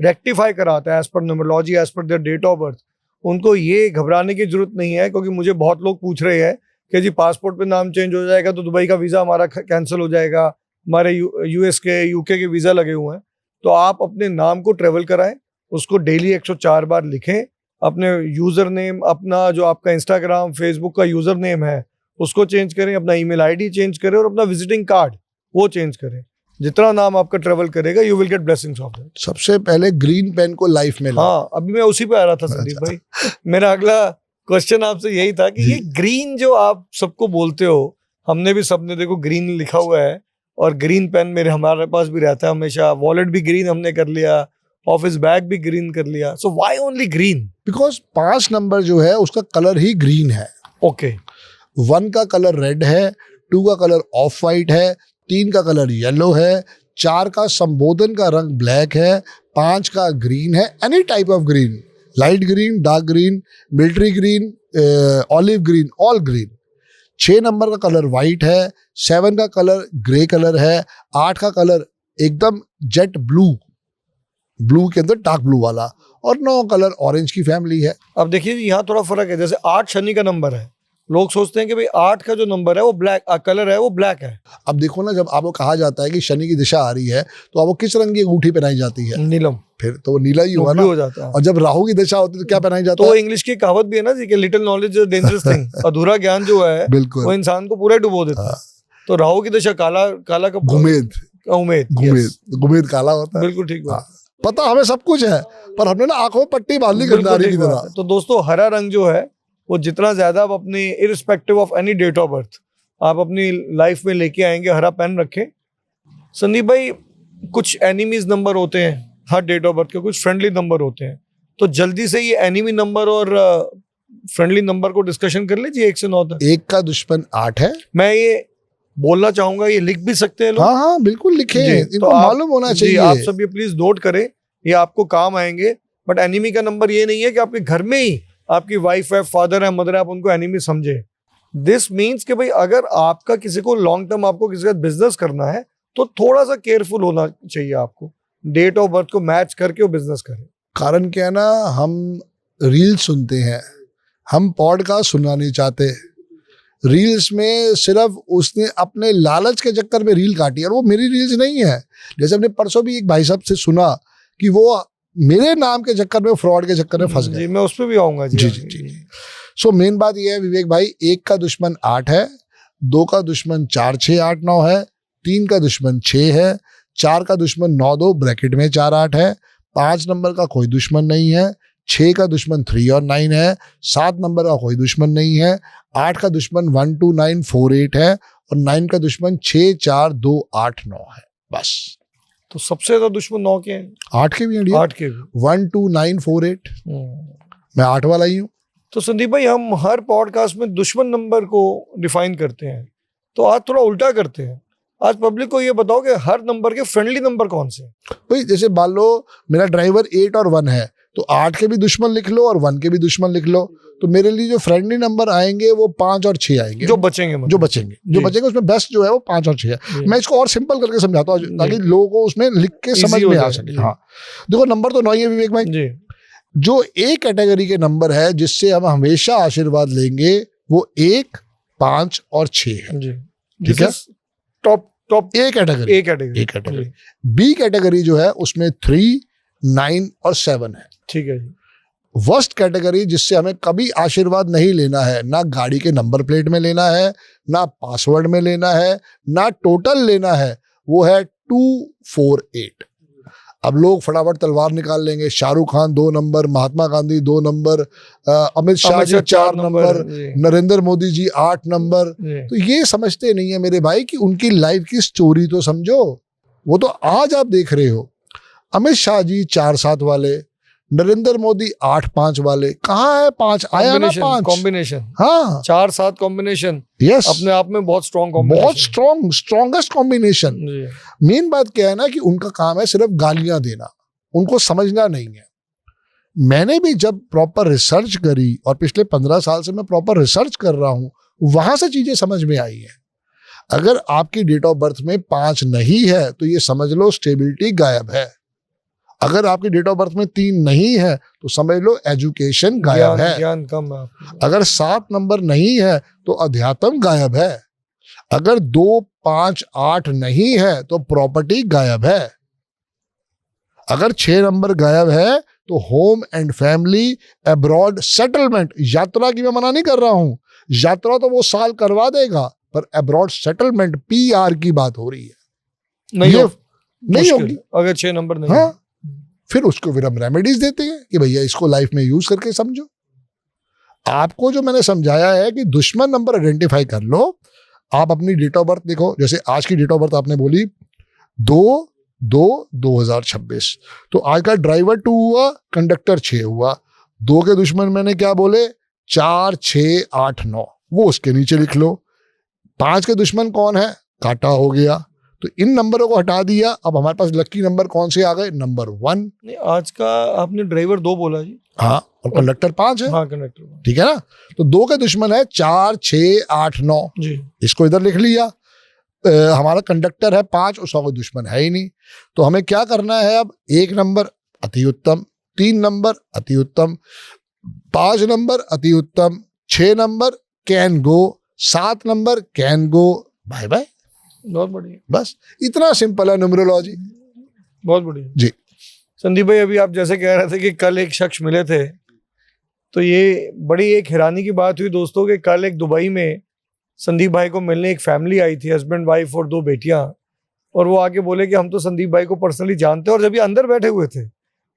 रेक्टिफाई कराता है एज पर न्यूमरोलॉजी, एज पर देयर डेट ऑफ बर्थ, उनको ये घबराने की जरूरत नहीं है। क्योंकि मुझे बहुत लोग पूछ रहे हैं कि जी पासपोर्ट पे नाम चेंज हो जाएगा तो दुबई का वीज़ा हमारा कैंसिल हो जाएगा, हमारे यूएस के, यूके के वीज़ा लगे हुए हैं। तो आप अपने नाम को ट्रेवल कराएं, उसको डेली 104 बार लिखें। अपने यूज़र नेम, अपना जो आपका इंस्टाग्राम फेसबुक का यूज़र नेम है उसको चेंज करें, अपना ईमेल आईडी चेंज करें और अपना विजिटिंग कार्ड वो चेंज करें। जितना नाम आपका ट्रेवल करेगा, you will get blessings of that. सबसे पहले ग्रीन पेन को लाइफ में हाँ, अभी मैं उसी पे आ रहा था संदीप भाई। मेरा अगला क्वेश्चन आपसे यही था कि ये ग्रीन जो आप सबको बोलते हो, हमने भी सबने देखो ग्रीन लिखा हुआ है, और ग्रीन पेन हमारे पास भी रहता है हमेशा। वॉलेट भी ग्रीन हमने कर लिया, ऑफिस बैग भी ग्रीन कर लिया। So why only green? Because 5 number जो है उसका कलर ही ग्रीन है। ओके। 1 का कलर रेड है, 2 का कलर ऑफ वाइट है, 3 का कलर येलो है, 4 का संबोधन का रंग ब्लैक है, 5 का ग्रीन है, any type of green, light green, dark green, military green, olive green, all green. 6 number का कलर वाइट है, 7 का कलर ग्रे कलर है, 8 का कलर एकदम जेट ब्लू, ब्लू के अंदर डार्क ब्लू वाला, और 9 कलर ऑरेंज की फैमिली है। अब देखिए यहाँ थोड़ा फर्क है। जैसे 8 शनि का नंबर है, लोग सोचते हैं कि भाई 8 का जो नंबर है वो ब्लैक कलर है, वो ब्लैक है। अब देखो ना, जब आपको कहा जाता है कि शनि की दिशा आ रही है तो आपको किस रंग की अंगूठी पहनाई जाती है? नीलम। फिर तो वो नीला ही हुआ ना। हो जाता है। और जब राहु की दिशा होती है तो क्या पहनाई जाता तो है? इंग्लिश की कहावत भी है ना जी कि लिटिल नॉलेज डेंजरस थिंग। अधूरा ज्ञान जो है बिल्कुल, वो इंसान को पूरा डुबो देता है। तो राहु की दिशा काला का गुमेद, गुमेद काला होता है। बिल्कुल ठीक बात। पता हमें सब कुछ है, पर हमने ना आंखों में पट्टी बांध ली गंदारी की तरह। तो दोस्तों, हरा रंग जो है वो जितना ज्यादा आप अपनी irrespective of any date of birth आप अपनी लाइफ में लेके आएंगे, हरा पेन रखें। संदीप भाई, कुछ एनिमीज नंबर होते हैं हर डेट ऑफ बर्थ के, कुछ फ्रेंडली नंबर होते हैं। तो जल्दी से ये एनिमी नंबर और फ्रेंडली नंबर को डिस्कशन कर लीजिए 1 से 9 तक। 1 का दुश्मन 8 है। मैं ये बोलना चाहूंगा, ये लिख भी सकते हैं लोग। हाँ हाँ बिल्कुल लिखे, इनको मालूम होना चाहिए। आप सब ये प्लीज नोट करें, ये आपको काम आएंगे। बट एनिमी का नंबर ये नहीं है कि आपके घर में ही आपकी वाइफ है, फादर है, मदर है, आप उनको एनिमी समझे। दिस मीन्स कि भाई अगर आपका किसी को लॉन्ग टर्म आपको किसी का बिजनेस करना है तो थोड़ा सा केयरफुल होना चाहिए आपको, डेट ऑफ बर्थ को मैच करके वो बिजनेस करें। कारण क्या है ना, हम रील सुनते हैं, हम पॉडकास्ट सुनना नहीं चाहते। रील्स में सिर्फ उसने अपने लालच के चक्कर में रील काटी, और वो मेरी रील्स नहीं है। जैसे हमने परसों भी एक भाई साहब से सुना कि वो मेरे नाम के चक्कर में, फ्रॉड के चक्कर में फंस गए। मैं उस पर भी आऊंगा जी। सो मेन बात यह है विवेक भाई, 1 का दुश्मन 8 है, 2 का दुश्मन 4, 6, 8, 9 है, 3 का दुश्मन 6 है, 4 का दुश्मन 9, 2 ब्रैकेट में 4, 8 है, 5 नंबर का कोई दुश्मन नहीं है, 6 का दुश्मन 3 और 9 है, 7 नंबर का कोई दुश्मन नहीं है, 8 का दुश्मन 1, 2, 9, 4, 8 है, और 9 का दुश्मन 6, 4, 2, 8, 9 है। बस तो सबसे ज्यादा दुश्मन 9 के हैं, 8 के भी हैं डियर, 8 के भी। 12948, मैं 8 वाला ही हूँ। तो संदीप भाई, हम हर पॉडकास्ट में दुश्मन नंबर को डिफाइन करते हैं, तो आज थोड़ा उल्टा करते हैं। आज पब्लिक को ये बताओ कि हर नंबर के फ्रेंडली नंबर कौन से हैं? भाई जैसे मान लो मेरा ड्राइवर 8 और 1 है, तो 8 के भी दुश्मन लिख लो और 1 के भी दुश्मन लिख लो। तो मेरे लिए जो फ्रेंडली नंबर आएंगे वो 5 और 6 आएंगे, जो बचेंगे मतलब। जो बचेंगे उसमें बेस्ट जो है वो 5 और 6 है। मैं इसको और सिंपल करके समझाता हूँ ताकि लोगों को उसमें लिख के समझ में आ सके। हाँ देखो, नंबर तो 9 ही है विवेक भाई जी। जो ए कैटेगरी के नंबर है जिससे हम हमेशा आशीर्वाद लेंगे वो 1, 5 और 6 है जी। ठीक है, top A category. A category. B category जो है उसमें 3, 9 और 7 है। ठीक है जी। वर्स्ट कैटेगरी जिससे हमें कभी आशीर्वाद नहीं लेना है, ना गाड़ी के नंबर प्लेट में लेना है, ना पासवर्ड में लेना है, ना टोटल लेना है, वो है 248। अब लोग फटाफट तलवार निकाल लेंगे, Shahrukh Khan 2 number, Mahatma Gandhi 2 number, Amit Shah ji 4 number, Narendra Modi ji 8 number. तो ये समझते नहीं है मेरे भाई कि उनकी लाइफ की स्टोरी तो समझो। वो तो आज आप देख रहे हो, अमित शाह जी 4-7 वाले, नरेंद्र मोदी 8-5 वाले, कहाँ है 5 आया ना 5 कॉम्बिनेशन। हाँ 4-7 कॉम्बिनेशन यस, अपने आप में बहुत स्ट्रॉन्ग कॉम्बिनेशन, बहुत स्ट्रॉन्गेस्ट कॉम्बिनेशन। मेन बात क्या है ना कि उनका काम है सिर्फ गालियां देना, उनको समझना नहीं है। मैंने भी जब प्रॉपर रिसर्च करी और पिछले 15 साल से मैं प्रॉपर रिसर्च कर रहा हूं, वहां से चीजें समझ में आई है। अगर आपकी डेट ऑफ बर्थ में 5 नहीं है तो ये समझ लो स्टेबिलिटी गायब है। अगर आपकी डेट ऑफ बर्थ में 3 नहीं है तो समझ लो एजुकेशन गायब है। ज्ञान कम है। अगर 7 नंबर नहीं है तो अध्यात्म गायब है। अगर 2, 5, 8 नहीं है तो प्रॉपर्टी गायब है। अगर 6 नंबर गायब है तो home and family, abroad settlement. यात्रा की मैं मना नहीं कर रहा हूं, यात्रा तो वो साल करवा देगा, पर अब्रॉड सेटलमेंट PR की बात हो रही है, नहीं होगी अगर 6 नंबर नहीं। हाँ, फिर हम रेमेडीज देते हैं कि भैया इसको लाइफ में यूज करके समझो। आपको जो मैंने समझाया है कि दुश्मन नंबर आइडेंटिफाई कर लो। आप अपनी डेट ऑफ बर्थ देखो, जैसे आज की डेट ऑफ बर्थ आपने बोली 2/2/2026, तो आज का ड्राइवर 2 हुआ, कंडक्टर 6 हुआ। 2 के दुश्मन मैंने क्या बोले, 4, 6, 8, 9, वो उसके नीचे लिख लो। 5 के दुश्मन कौन है, काटा हो गया। तो इन नंबरों को हटा दिया, अब हमारे पास लकी नंबर कौन से आ गए, नंबर 1। नहीं, आज का आपने ड्राइवर 2 बोला जी। हाँ, और कंडक्टर 5 है। हाँ, कंडक्टर, ठीक है ना। तो 2 के दुश्मन है 4, 6, 8, 9 जी। इसको इधर लिख लिया। हमारा कंडक्टर है 5, उसका कोई दुश्मन है ही नहीं। तो हमें क्या करना है अब, 1 नंबर अति उत्तम, 3 नंबर अति उत्तम, 5 नंबर अति उत्तम, 6 number can go, 7 number can go, bye bye. बहुत बढ़िया, बस इतना सिंपल है न्यूमरोलॉजी। बहुत बढ़िया जी। संदीप भाई, अभी आप जैसे कह रहे थे कि कल एक शख्स मिले थे, तो ये बड़ी एक हैरानी की बात हुई दोस्तों कि कल एक दुबई में संदीप भाई को मिलने एक फैमिली आई थी, हस्बैंड वाइफ और 2 बेटियां, और वो आके बोले कि हम तो संदीप भाई को पर्सनली जानते हैं, और जब ये अंदर बैठे हुए थे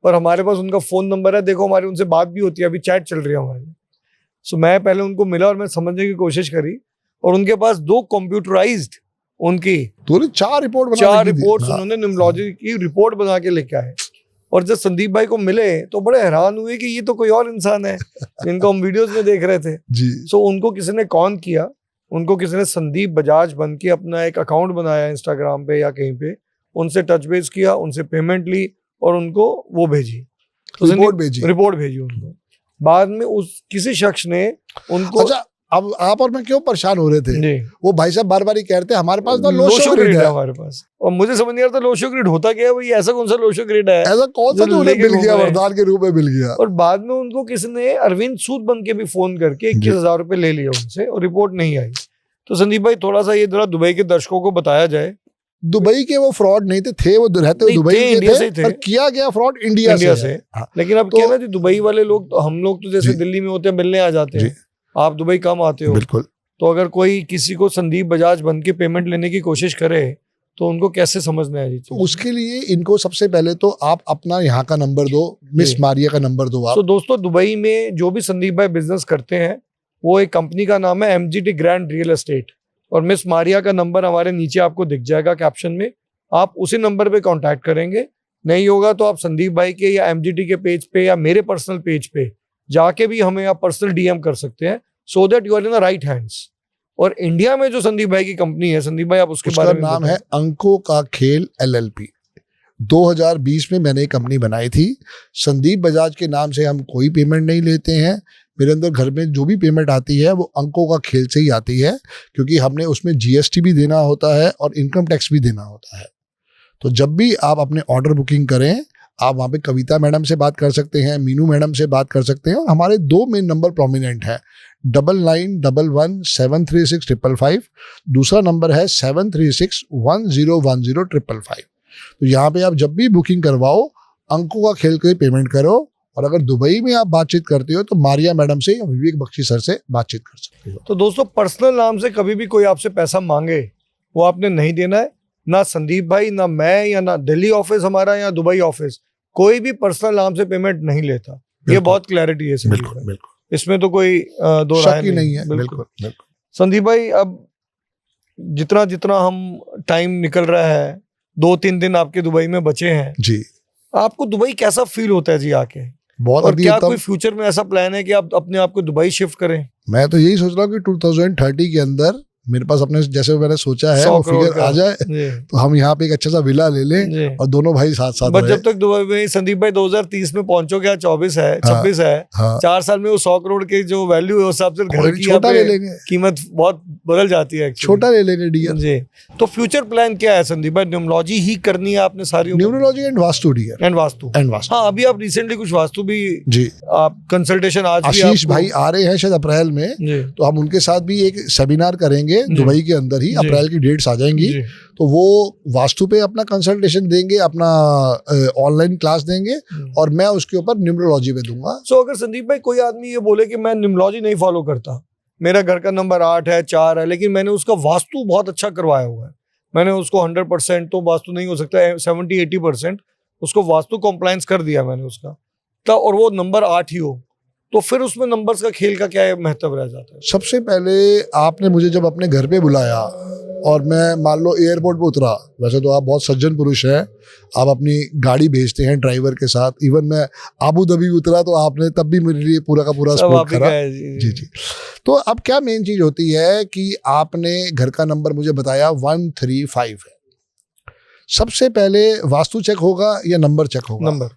और हमारे पास उनका फोन नंबर है, देखो हमारी उनसे बात भी होती है, अभी चैट चल रही है हमारी। सो मैं पहले उनको मिला और मैं समझने की कोशिश करी, और उनके पास 2 कंप्यूटराइज्ड उनकी 4 रिपोर्ट्स उन्होंने न्यूमरोलॉजी की रिपोर्ट बना के लेके आए। और जब संदीप भाई को मिले तो बड़े हैरान हुए कि ये तो कोई और इंसान है जिनको हम वीडियोस में देख रहे थे जी। सो उनको किसी ने कॉन किया, उनको किसी ने संदीप बजाज बन के अपना एक अकाउंट बनाया इंस्टाग्राम पे या कहीं पे, उनसे टच बेस किया, उनसे पेमेंट ली और उनको वो भेजी, तो रिपोर्ट भेजी उनको। बाद में उस किसी शख्स ने उनको, अच्छा, अब आप और मैं क्यों परेशान हो रहे थे, वो भाई साहब बार बार ही कहते हैं हमारे पास तो लोशो ग्रिड है हमारे पास, और मुझे समझ नहीं आ रहा था लोशो ग्रिड होता क्या है भाई, ऐसा कौन सा लोशो ग्रिड है, ऐसा कौन सा जो मिल गया, वरदान के रूप में मिल गया। और बाद में उनको किसी ने अरविंद सूद बन के भी फोन करके 21,000 रुपए ले लिया उनसे और रिपोर्ट नहीं आई। तो संदीप भाई थोड़ा सा ये जरा दुबई के दर्शकों को बताया जाए। दुबई के वो फ्रॉड नहीं थे वो रहते हुए दुबई इंडिया से थे, पर किया गया फ्रॉड इंडिया से। लेकिन अब क्या ना जी, दुबई वाले लोग तो, हम लोग तो जैसे दिल्ली में होते हैं मिलने आ जाते हैं, आप दुबई कम आते हो, बिल्कुल। तो अगर कोई किसी को संदीप बजाज बन के पेमेंट लेने की कोशिश करे तो उनको कैसे समझ में आएगी? तो उसके लिए इनको सबसे पहले तो आप अपना यहाँ का नंबर दो, मिस मारिया का नंबर दो आप। तो दोस्तों दुबई में जो भी संदीप भाई बिजनेस करते हैं वो एक कंपनी का नाम है MGT ग्रैंड रियल एस्टेट, और मिस मारिया का नंबर हमारे नीचे आपको दिख जाएगा कैप्शन में, आप उसी नंबर पे कांटेक्ट करेंगे। नहीं होगा तो आप संदीप भाई के या एमजीटी के पेज पे या मेरे पर्सनल पेज पे जाके भी हमें आप पर्सनल डीएम कर सकते हैं, so that you are in the right hands. और इंडिया में जो संदीप भाई की कंपनी है, संदीप भाई आप उसके बारे में नाम है अंकों का खेल LLP। 2020 में मैंने एक कंपनी बनाई थी। संदीप बजाज के नाम से हम कोई पेमेंट नहीं लेते हैं। मेरे अंदर घर में जो भी पेमेंट आती है वो अंकों का खेल से ही आती है, क्योंकि हमने उसमें GST भी देना होता है और इनकम टैक्स भी देना होता है। तो जब भी आप अपने ऑर्डर बुकिंग करें, आप वहाँ पे कविता मैडम से बात कर सकते हैं, मीनू मैडम से बात कर सकते हैं। और हमारे 2 मेन नंबर प्रोमिनेंट है, 9911736555, दूसरा नंबर है 7361010555। तो यहाँ पे आप जब भी बुकिंग करवाओ, अंकों का खेल के पेमेंट करो। और अगर दुबई में आप बातचीत करते हो तो मारिया मैडम से या विवेक बख्शी सर से बातचीत कर सकते हो। तो दोस्तों, पर्सनल नाम से कभी भी कोई आपसे पैसा मांगे वो आपने नहीं देना है। ना संदीप भाई, ना मैं, या ना दिल्ली ऑफिस हमारा या दुबई ऑफिस, कोई भी पर्सनल नाम से पेमेंट नहीं लेता। ये बहुत क्लैरिटी है संदीप भाई, बिल्कुल। इसमें तो कोई दो राय नहीं है। बिल्कुल। संदीप भाई, अब जितना जितना हम टाइम निकल रहा है, 2-3 दिन आपके दुबई में बचे हैं जी, आपको दुबई कैसा फील होता है जी आके? बहुत। और क्या कोई फ्यूचर में ऐसा प्लान है कि आप अपने आप को दुबई शिफ्ट करें? मैं तो यही सोच रहा हूँ कि 2030 के अंदर मेरे पास अपने जैसे मैंने सोचा है वो फिगर आ जाए, तो हम यहाँ पे एक अच्छा सा विला ले लें और दोनों भाई साथ साथ बस जब तक दुबई में संदीप भाई 2030 में पहुंचोगे, या 24 है 26 है, 4 साल में वो 100 करोड़ की जो वैल्यू है उस हिसाब से घर की छोटा ले लेंगे, कीमत बहुत बदल जाती है, छोटा ले लेंगे डीएल जी। तो फ्यूचर प्लान क्या है संदीप भाई? न्यूमरोलॉजी ही करनी है आपने सारी? Numerology and vastu DL and vastu. हाँ, अभी आप रिसेंटली कुछ वास्तु भी जी आप कंसल्टेशन आज आशीष भाई आ रहे हैं शायद अप्रैल में, तो हम उनके साथ भी एक सेमिनार करेंगे दुबई के अंदर ही। अप्रैल की डेट्स आ जाएंगी, तो वो वास्तु पे अपना कंसल्टेशन देंगे, अपना ऑनलाइन क्लास देंगे और मैं उसके ऊपर न्यूमरोलॉजी पे दूंगा। सो अगर संदीप भाई कोई आदमी ये बोले कि मैं न्यूमरोलॉजी नहीं फॉलो करता, मेरा घर का नंबर 8 है 4 है, लेकिन मैंने उसका वास्तु बहुत अच्छा करवाया हुआ है, मैंने उसको 100% तो वास्तु नहीं हो सकता, 70-80% उसको वास्तु कॉम्प्लायंस कर दिया मैंने उसका, तो और वो नंबर 8 ही हो, तो फिर उसमें नंबर्स का खेल का क्या महत्व रह जाता है? सबसे पहले आपने मुझे जब अपने घर पे बुलाया और मैं मान लो एयरपोर्ट पे उतरा, वैसे तो आप बहुत सज्जन पुरुष हैं, आप अपनी गाड़ी भेजते हैं ड्राइवर के साथ, इवन मैं आबू धाबी उतरा तो आपने तब भी मेरे लिए पूरा का पूरा सपोर्ट करा। जी। तो अब क्या मेन चीज होती है कि आपने घर का नंबर मुझे बताया 135 है, सबसे पहले वास्तु चेक होगा या नंबर चेक होगा? नंबर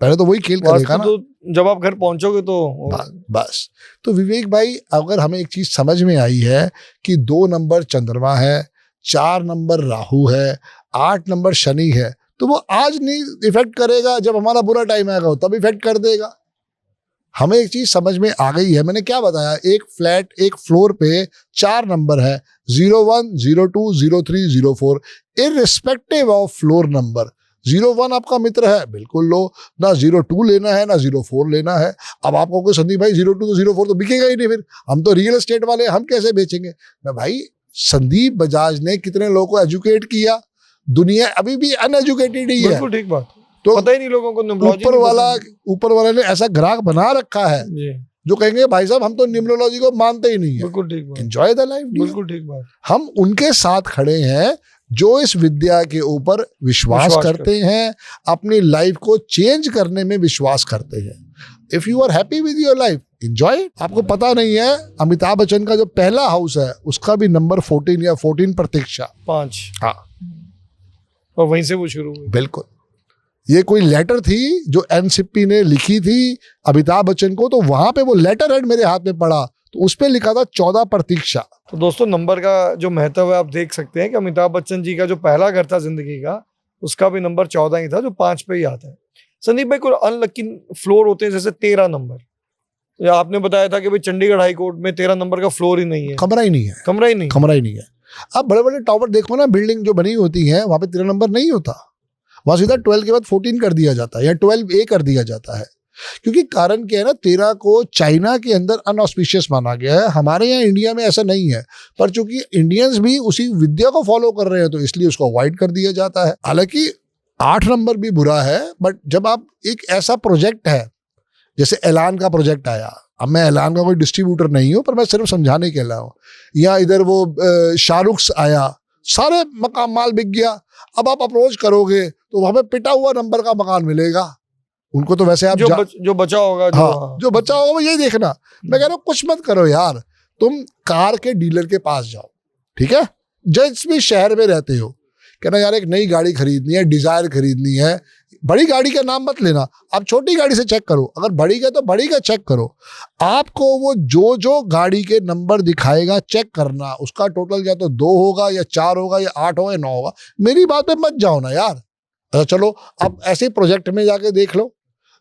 पहले तो वही खेल करेगा ना, तो जब आप घर पहुंचोगे तो बस। तो विवेक भाई, अगर हमें एक चीज समझ में आई है कि 2 नंबर चंद्रमा है, 4 नंबर राहु है, 8 नंबर शनि है, तो वो आज नहीं इफेक्ट करेगा, जब हमारा बुरा टाइम आएगा तब इफेक्ट कर देगा। हमें एक चीज समझ में आ गई है, मैंने क्या बताया, एक फ्लैट एक फ्लोर पे 4 नंबर है, 01, 02, 03, 04, इररिस्पेक्टिव ऑफ फ्लोर नंबर। 01 आपका मित्र है, बिल्कुल लो, ना 02 लेना है ना 04 लेना है। अब आपको कोई संदीप भाई 02 तो 04 तो बिकेगा ही नहीं, फिर हम तो रियल एस्टेट वाले, हम कैसे बेचेंगे? मैं भाई, संदीप बजाज ने कितने लोगों को एजुकेट किया, दुनिया अभी भी अनएजुकेटेड ही है। बिल्कुल ठीक बात, तो पता ही नहीं लोगों को। ऊपर वाले ने ऐसा ग्राहक बना रखा है जो कहेंगे भाई साहब हम तो न्यूमरोलॉजी को मानते ही नहीं है। बिल्कुल ठीक बात, एंजॉय द लाइफ। बिल्कुल ठीक बात। हम उनके साथ खड़े हैं जो इस विद्या के ऊपर विश्वास करते हैं, अपनी लाइफ को चेंज करने में विश्वास करते हैं। If you are happy with your life, enjoy. आपको पता नहीं है, अमिताभ बच्चन का जो पहला हाउस है उसका भी नंबर 14 या 14 प्रतीक्षा 5, हाँ, और वहीं से वो शुरू हुई। बिल्कुल। ये कोई लेटर थी जो एनसीपी ने लिखी थी अमिताभ बच्चन को, तो वहां पे वो लेटर हेड मेरे हाथ में पड़ा, तो उस पे लिखा था 14 प्रतीक्षा। तो दोस्तों, नंबर का जो महत्व है आप देख सकते हैं कि अमिताभ बच्चन जी का जो पहला घर था जिंदगी का, उसका भी नंबर 14 ही था, जो 5 पे ही आता है। संदीप भाई, कोई अनलकी फ्लोर होते हैं जैसे 13 नंबर, या आपने बताया था कि भाई चंडीगढ़ हाई कोर्ट में 13 नंबर का फ्लोर ही नहीं है, कमरा ही नहीं है, कमरा ही नहीं है। अब बड़े बड़े टावर देखो ना, बिल्डिंग जो बनी होती है वहां पे 13 नंबर नहीं होता, वहां सीधा 12 के बाद 14 कर दिया जाता है या 12A कर दिया जाता है। क्योंकि कारण क्या है ना, 13 को चाइना के अंदर अनऑस्पिशियस माना गया है, हमारे यहाँ इंडिया में ऐसा नहीं है, पर चूंकि इंडियंस भी उसी विद्या को फॉलो कर रहे हैं तो इसलिए उसको अवॉइड कर दिया जाता है। हालांकि 8 नंबर भी बुरा है, बट जब आप एक ऐसा प्रोजेक्ट है जैसे ऐलान का प्रोजेक्ट आया, अब मैं ऐलान का कोई डिस्ट्रीब्यूटर नहीं हूं, पर मैं सिर्फ समझाने के लिए हूँ, या इधर वो शाहरुख आया, सारे मकान माल बिक गया। अब आप अप्रोच करोगे तो वहां पे पिटा हुआ नंबर का मकान मिलेगा उनको, तो वैसे आप जो बचा होगा, जो बचा होगा वो यही देखना। मैं कह रहा हूँ कुछ मत करो यार, तुम कार के डीलर के पास जाओ, ठीक है, जिस भी शहर में रहते हो, कहना यार एक नई गाड़ी खरीदनी है, डिजायर खरीदनी है, बड़ी गाड़ी का नाम मत लेना, आप छोटी गाड़ी से चेक करो, अगर बड़ी का तो बड़ी का चेक करो। आपको वो जो गाड़ी के नंबर दिखाएगा चेक करना, उसका टोटल या तो 2 होगा या 4 होगा या 8 होगा या 9 होगा। मेरी बात पे मत जाओ ना यार। अच्छा चलो अब ऐसे प्रोजेक्ट में जाके देख लो,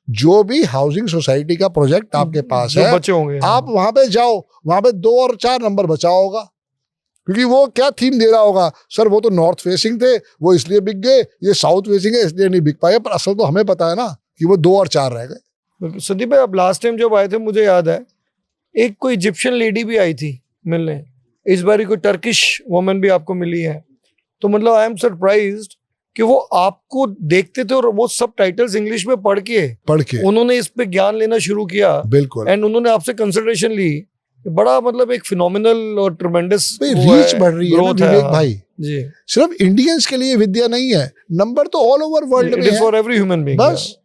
जो भी हाउसिंग सोसाइटी का प्रोजेक्ट आपके पास है, बचे होंगे, आप वहां पे जाओ, वहां पे 2 और 4 नंबर बचा होगा, क्योंकि वो क्या थीम दे रहा होगा, सर वो तो नॉर्थ फेसिंग थे वो इसलिए बिक गए, ये साउथ फेसिंग है इसलिए नहीं बिक पाए, पर असल तो हमें पता है ना कि वो 2 और 4 रह गए। संदीप भाई, आप लास्ट टाइम जब आए थे मुझे याद है एक कोई इजिप्शियन लेडी भी आई थी मिलने, इस बार कोई टर्किश वुमन भी आपको मिली है, तो मतलब आई एम सरप्राइज्ड कि वो आपको देखते थे और वो सब टाइटल्स इंग्लिश में पढ़ के उन्होंने इस पे ज्ञान लेना शुरू किया, बिल्कुल, एंड उन्होंने आपसे कंसल्टेशन ली। बड़ा मतलब एक फिनोमिनल और ट्रेमेंडस रीच बढ़ रही है विवेक भाई जी। सिर्फ इंडियंस के लिए विद्या नहीं है, नंबर तो ऑल ओवर वर्ल्ड में है, फॉर एवरी ह्यूमन बीइंग। बस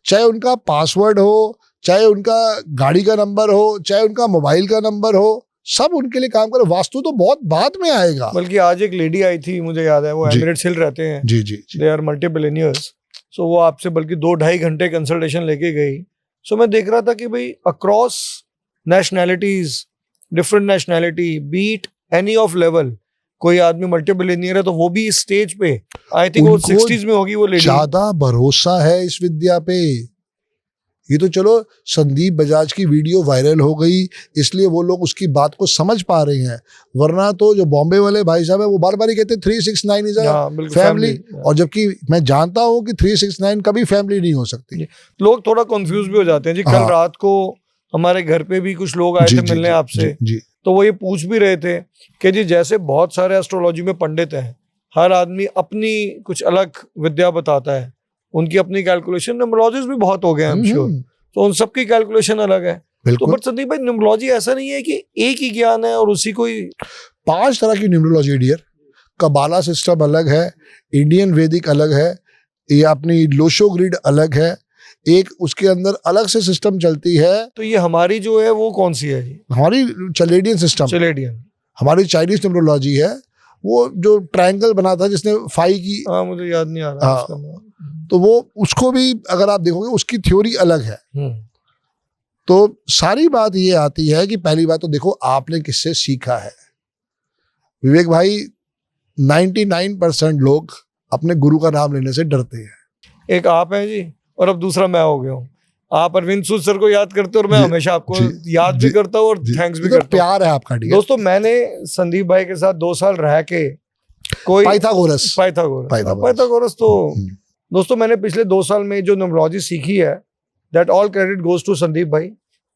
चाहे उनका पासवर्ड हो, चाहे उनका गाड़ी का नंबर हो, चाहे उनका मोबाइल का नंबर हो, सब उनके लिए काम करे। वास्तु तो बहुत बाद में आएगा। बल्कि आज एक लेडी आई थी, मुझे याद है, वो एमिरेट्स हिल रहते हैं, जी जी, दे आर मल्टी बिलियनियर्स, सो वो आपसे बल्कि 2-2.5 घंटे कंसल्टेशन लेके गई। सो मैं देख रहा था कि भाई across nationalities, different nationality, beat any of level, कोई आदमी मल्टी बिलियनियर है तो वो भी इस स्टेज पे, आई थिंक वो 60s में होगी वो लेडी। ज्यादा भरोसा है इस विद्या पे। ये तो चलो संदीप बजाज की वीडियो वायरल हो गई इसलिए वो लोग उसकी बात को समझ पा रहे हैं, वरना तो जो बॉम्बे वाले भाई साहब है वो बार बार ही कहते 369 इज अ फैमिली, और जबकि मैं जानता हूँ कि 369 कभी फैमिली नहीं हो सकती। लोग थोड़ा कंफ्यूज भी हो जाते हैं जी। कल रात को हमारे घर पे भी कुछ लोग आए थे मिलने आपसे, तो वो ये पूछ भी रहे थे कि जी जैसे बहुत सारे एस्ट्रोलॉजी में पंडित हैं, हर आदमी अपनी कुछ अलग विद्या बताता है, उनकी अपनी कैलकुलेशन, न्यूमरोलॉजिस्ट भी बहुत हो गए हैं, श्योर, तो उन सबकी कैलकुलेशन अलग है। तो बट संदीप भाई, न्यूमरोलॉजी ऐसा नहीं है कि एक ही ज्ञान है और उसी को ही 5 तरह की न्यूमरोलॉजी डियर। कबाला सिस्टम अलग है, इंडियन वैदिक अलग है, ये अपनी लोशो ग्रिड अलग है, एक उसके अंदर अलग से सिस्टम चलती है। तो ये हमारी जो है वो कौन सी है? हमारी चलेडियन सिस्टम, चलेडियन। हमारी चाइनीज न्यूमरोलॉजी है, वो जो ट्रायंगल बना था जिसने फाई की, मुझे याद नहीं आ रहा, तो वो उसको भी अगर आप देखोगे उसकी थ्योरी अलग है। तो सारी बात ये आती है कि पहली बात तो देखो आपने किससे सीखा है। विवेक भाई, 99% लोग अपने गुरु का नाम लेने से डरते हैं। एक आप हैं जी, और अब दूसरा मैं हो गया हूँ। आप अरविंद सूद सर को याद करते हो और मैं हमेशा आपको याद भी करता हूँ और थैंक्स भी करता हूँ। प्यार है आपका। दोस्तों, मैंने संदीप भाई के साथ 2 साल रह के कोई पाइथागोरस तो दोस्तों मैंने पिछले 2 साल में जो न्यूमरोलॉजी सीखी है, that all credit goes to Sandeep भाई।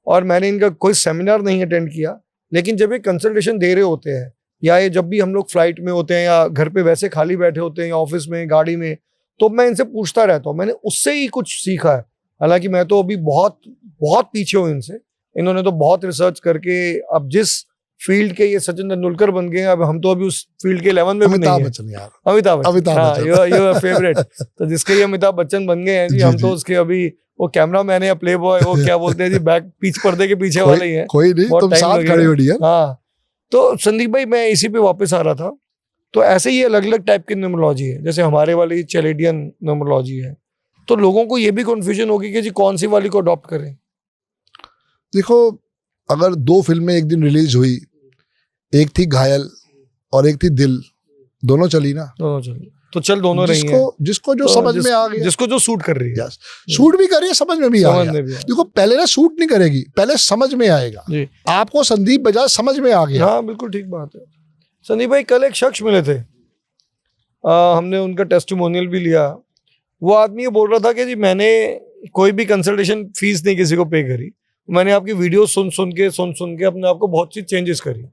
और मैंने इनका कोई सेमिनार नहीं अटेंड किया, लेकिन जब ये कंसल्टेशन दे रहे होते हैं, या ये जब भी हम लोग फ्लाइट में होते हैं या घर पे वैसे खाली बैठे होते हैं या ऑफिस में, गाड़ी में, तो मैं इनसे पूछता रहता हूँ। मैंने उससे ही कुछ सीखा है। हालांकि मैं तो अभी बहुत बहुत पीछे हूँ इनसे। इन्होंने तो बहुत रिसर्च करके अब जिस फील्ड के ये सचिन तेंदुलकर बन गए, अब हम तो अभी उस फील्ड के 11 में भी नहीं है। Amitabh Bachchan, your favourite. तो जिसके ये अमिताभ बच्चन बन गए हैं जी, हम तो उसके अभी वो कैमरा मैन है, प्ले बॉय, वो क्या बोलते हैं जी, बैक पीछ पर्दे के पीछे वाले ही है। कोई नहीं, तुम साथ खड़े हो यार। हाँ, तो संदीप भाई मैं इसी पे वापस आ रहा था। तो ऐसे ही अलग अलग टाइप की न्यूमरोलॉजी है, जैसे हमारे वाली चलेडियन न्यूमरोलॉजी है, तो लोगों को ये भी कंफ्यूजन होगी कि जी कौन सी वाली को अडॉप्ट करें। देखो, अगर 2 फिल्में एक दिन रिलीज हुई, एक थी घायल और एक थी दिल, दोनों चली ना? दोनों चली, तो चल दोनों रही हैं। जिसको जो समझ में आ गया, जिसको जो सूट कर रही है, सूट भी कर रही है, समझ में भी आ गया। देखो, पहले ना सूट नहीं करेगी, पहले समझ में आएगा। आपको संदीप बजाज समझ में आ गया। हाँ, बिल्कुल ठीक बात है। संदीप भाई, कल एक शख्स मिले थे, हमने उनका टेस्टिमोनियल भी लिया। वो आदमी ये बोल रहा था कि जी मैंने कोई भी कंसल्टेशन फीस नहीं किसी को पे करी, मैंने आपकी वीडियो सुन सुन के अपने आप को बहुत सी चेंजेस करी।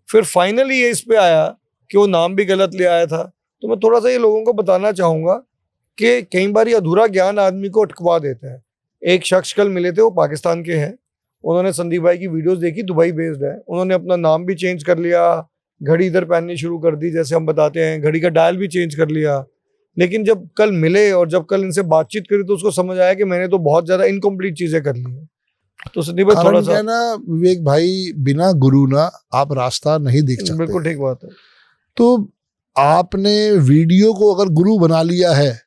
फिर फाइनली ये इस पे आया कि वो नाम भी गलत ले आया था। तो मैं थोड़ा सा ये लोगों को बताना चाहूँगा कि कई बार ये अधूरा ज्ञान आदमी को अटकवा देता है। एक शख्स कल मिले थे, वो पाकिस्तान के हैं, उन्होंने संदीप भाई की वीडियोस देखी, दुबई बेस्ड है, उन्होंने अपना नाम भी चेंज कर लिया, घड़ी इधर पहननी शुरू कर दी, जैसे हम बताते हैं, घड़ी का डायल भी चेंज कर लिया। लेकिन जब कल मिले और जब कल इनसे बातचीत करी तो उसको समझ आया कि मैंने तो बहुत ज्यादा इनकम्प्लीट चीजें कर ली हैं। तो संदीप भाई थोड़ा सा ना विवेक भाई, बिना गुरु ना आप रास्ता नहीं देख सकते। बिल्कुल ठीक बात है। तो आपने वीडियो को अगर गुरु बना लिया है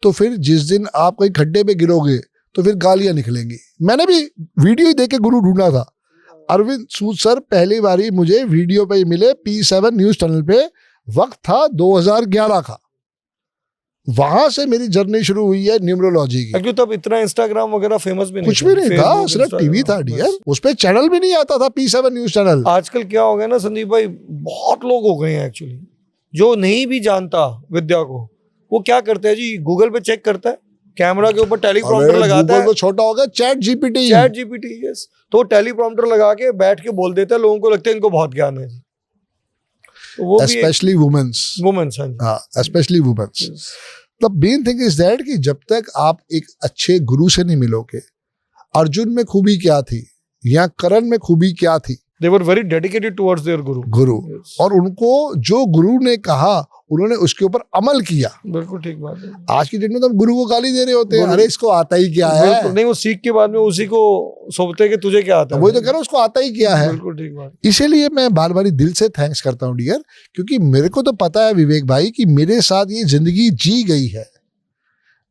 तो फिर जिस दिन आप कहीं खड्डे पे गिरोगे तो फिर गालियां निकलेंगी। मैंने भी वीडियो ही देख के गुरु ढूंढा था। अरविंद सूद सर पहली बारी मुझे वीडियो पे ही मिले, P7 न्यूज चैनल पे, वक्त था 2011 का। वहां से मेरी जर्नी शुरू हुई है न्यूमरोलॉजी की। क्योंकि तब इतना इंस्टाग्राम वगैरह फेमस भी नहीं, कुछ भी नहीं था, सिर्फ टीवी था डियर, उस पे चैनल भी नहीं आता था, P7 न्यूज चैनल। आजकल क्या हो गया ना संदीप भाई, बहुत लोग हो गए हैं एक्चुअली जो नहीं भी जानता विद्या को, वो क्या करते हैं जी, गूगल पे चेक करता है, कैमरा के ऊपर टेलीप्रॉम्प्टर लगाता है। तो छोटा हो गया चैट जीपीटी। यस, तो टेलीप्रॉम्प्टर लगा के बैठ के बोल देता है, लोगों को लगता है इनको बहुत ज्ञान है जी। तो वो स्पेशली वुमेन्स। हाँ, specially womens. The main thing is that कि जब तक आप एक अच्छे गुरु से नहीं मिलोगे, अर्जुन में खूबी क्या थी या करण में खूबी क्या थी, they were very dedicated towards their Guru. yes. और उनको जो गुरु ने कहा उन्होंने उसके ऊपर अमल किया। बिल्कुल ठीक बात है। आज की डेट में तो हम गुरु को गाली दे रहे होते हैं, अरे इसको आता ही क्या है। नहीं, वो सीख के बाद में उसी को सोचते हैं कि तुझे क्या आता है। वही तो कह रहा हूँ, उसको आता ही क्या है। बिल्कुल ठीक बात। इसीलिए मैं बार बार दिल से थैंक्स करता हूँ डियर, क्योंकि मेरे को तो पता है विवेक भाई कि मेरे साथ ये जिंदगी जी गई है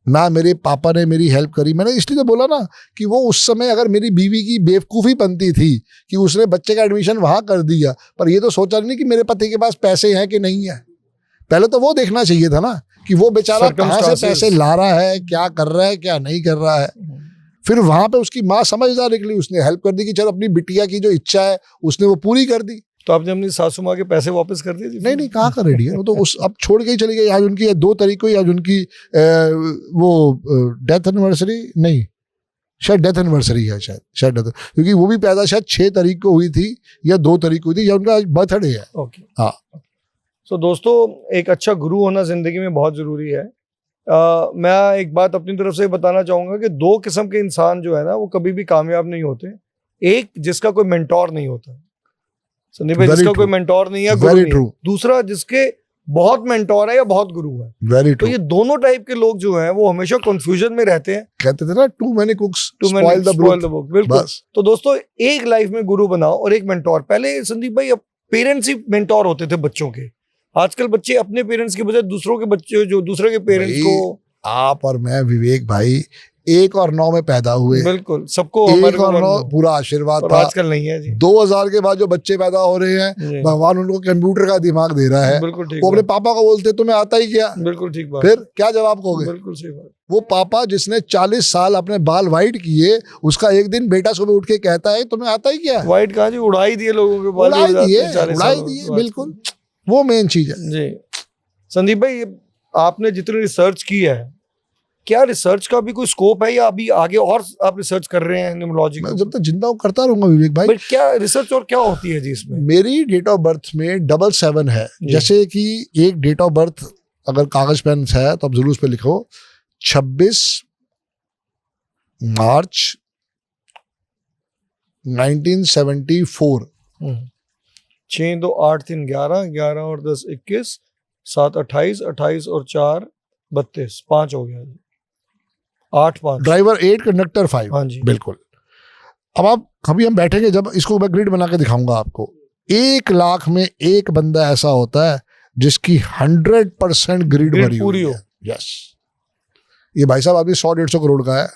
ना। मेरे पापा ने मेरी हेल्प करी। मैंने इसलिए तो बोला ना कि वो उस समय अगर मेरी बीवी की बेवकूफ़ी बनती थी कि उसने बच्चे का एडमिशन वहाँ कर दिया, पर ये तो सोचा नहीं कि मेरे पति के पास पैसे हैं कि नहीं है। पहले तो वो देखना चाहिए था ना कि वो बेचारा कहाँ से पैसे ला रहा है, क्या कर रहा है, क्या नहीं कर रहा है। फिर वहाँ पे उसकी माँ समझदार निकली, उसने हेल्प कर दी कि चलो अपनी बिटिया की जो इच्छा है उसने वो पूरी कर दी। तो आपने अपनी सासू माँ के पैसे वापस कर दिए? नहीं, कहाँ कर रेडी है वो तो, उस अब छोड़ के ही चली गई। आज उनकी 2 तारीख को ही आज उनकी वो डेथ एनिवर्सरी, नहीं शायद डेथ एनिवर्सरी है, शायद डेथ, क्योंकि वो भी पैदा शायद 6 तारीख को हुई थी या 2 तारीख को हुई थी, या उनका आज बर्थडे है। ओके, हाँ। तो दोस्तों, एक अच्छा गुरु होना जिंदगी में बहुत जरूरी है। मैं एक बात अपनी तरफ से बताना चाहूंगा कि 2 किस्म के इंसान जो है ना, वो कभी भी कामयाब नहीं होते। एक जिसका कोई मेंटोर नहीं होता संदीप भाई, जिसका कोई मेंटोर नहीं है, गुरु नहीं है। दूसरा जिसके बहुत मेंटोर है या बहुत गुरु है। वेरी तो ये दोनों टाइप के लोग जो हैं वो हमेशा कंफ्यूजन में रहते हैं। कहते थे ना, too many cooks spoil the book. बिल्कुल। तो दोस्तों, एक लाइफ में गुरु बनाओ और एक मेंटोर। पहले संदीप भाई पेरेंट्स ही मेंटोर होते थे बच्चों के। आजकल बच्चे अपने पेरेंट्स के बजाय दूसरों के बच्चे, जो दूसरे के पेरेंट्स को। आप और मैं विवेक भाई 1 और 9 में पैदा हुए। बिल्कुल, सबको 1 और 9 पूरा आशीर्वाद था। आजकल नहीं है जी। 2000 के बाद जो बच्चे पैदा हो रहे हैं, भगवान उनको कंप्यूटर का दिमाग दे रहा है। बिल्कुल ठीक। वो अपने पापा को बोलते तुम्हें आता ही क्या? बिल्कुल ठीक बात। फिर क्या जवाब कहोगे? बिल्कुल सही बात। वो पापा जिसने 40 साल अपने बाल वाइट किए, उसका एक दिन बेटा सुबह उठ के कहता है तुम्हें आता ही क्या? वाइट कहाँ जी, उड़ाई दिए लोगों के बाल, उड़ाई दिए। बिल्कुल, वो मेन चीज है जी। संदीप भाई, आपने जितनी रिसर्च की है, क्या रिसर्च का भी कोई स्कोप है या अभी आगे और आप रिसर्च कर रहे हैं न्यूमरोलॉजी? मैं जब तक जिंदा हूँ करता रहूंगा विवेक भाई। क्या रिसर्च और क्या होती है जी इसमें? मेरी डेट ऑफ बर्थ में 777 है। जैसे कि एक डेट ऑफ बर्थ अगर कागज पेन है तो आप जरूर उस पर लिखो 26 मार्च 1974। 6 2 8 3 11, 11 और 10 21, 7 28, 28 और 4 32, 5 हो गया जी। 8 5। Driver 8, conductor 5। हाँ जी, बिल्कुल। अब आप कभी हम बैठेंगे, जब इसको मैं ग्रिड बना के दिखाऊंगा आपको। 1 लाख में एक बंदा ऐसा होता है जिसकी 100% ग्रिड भरी पूरी हो। यस। ये भाई साहब अभी 100-150 करोड़ का है,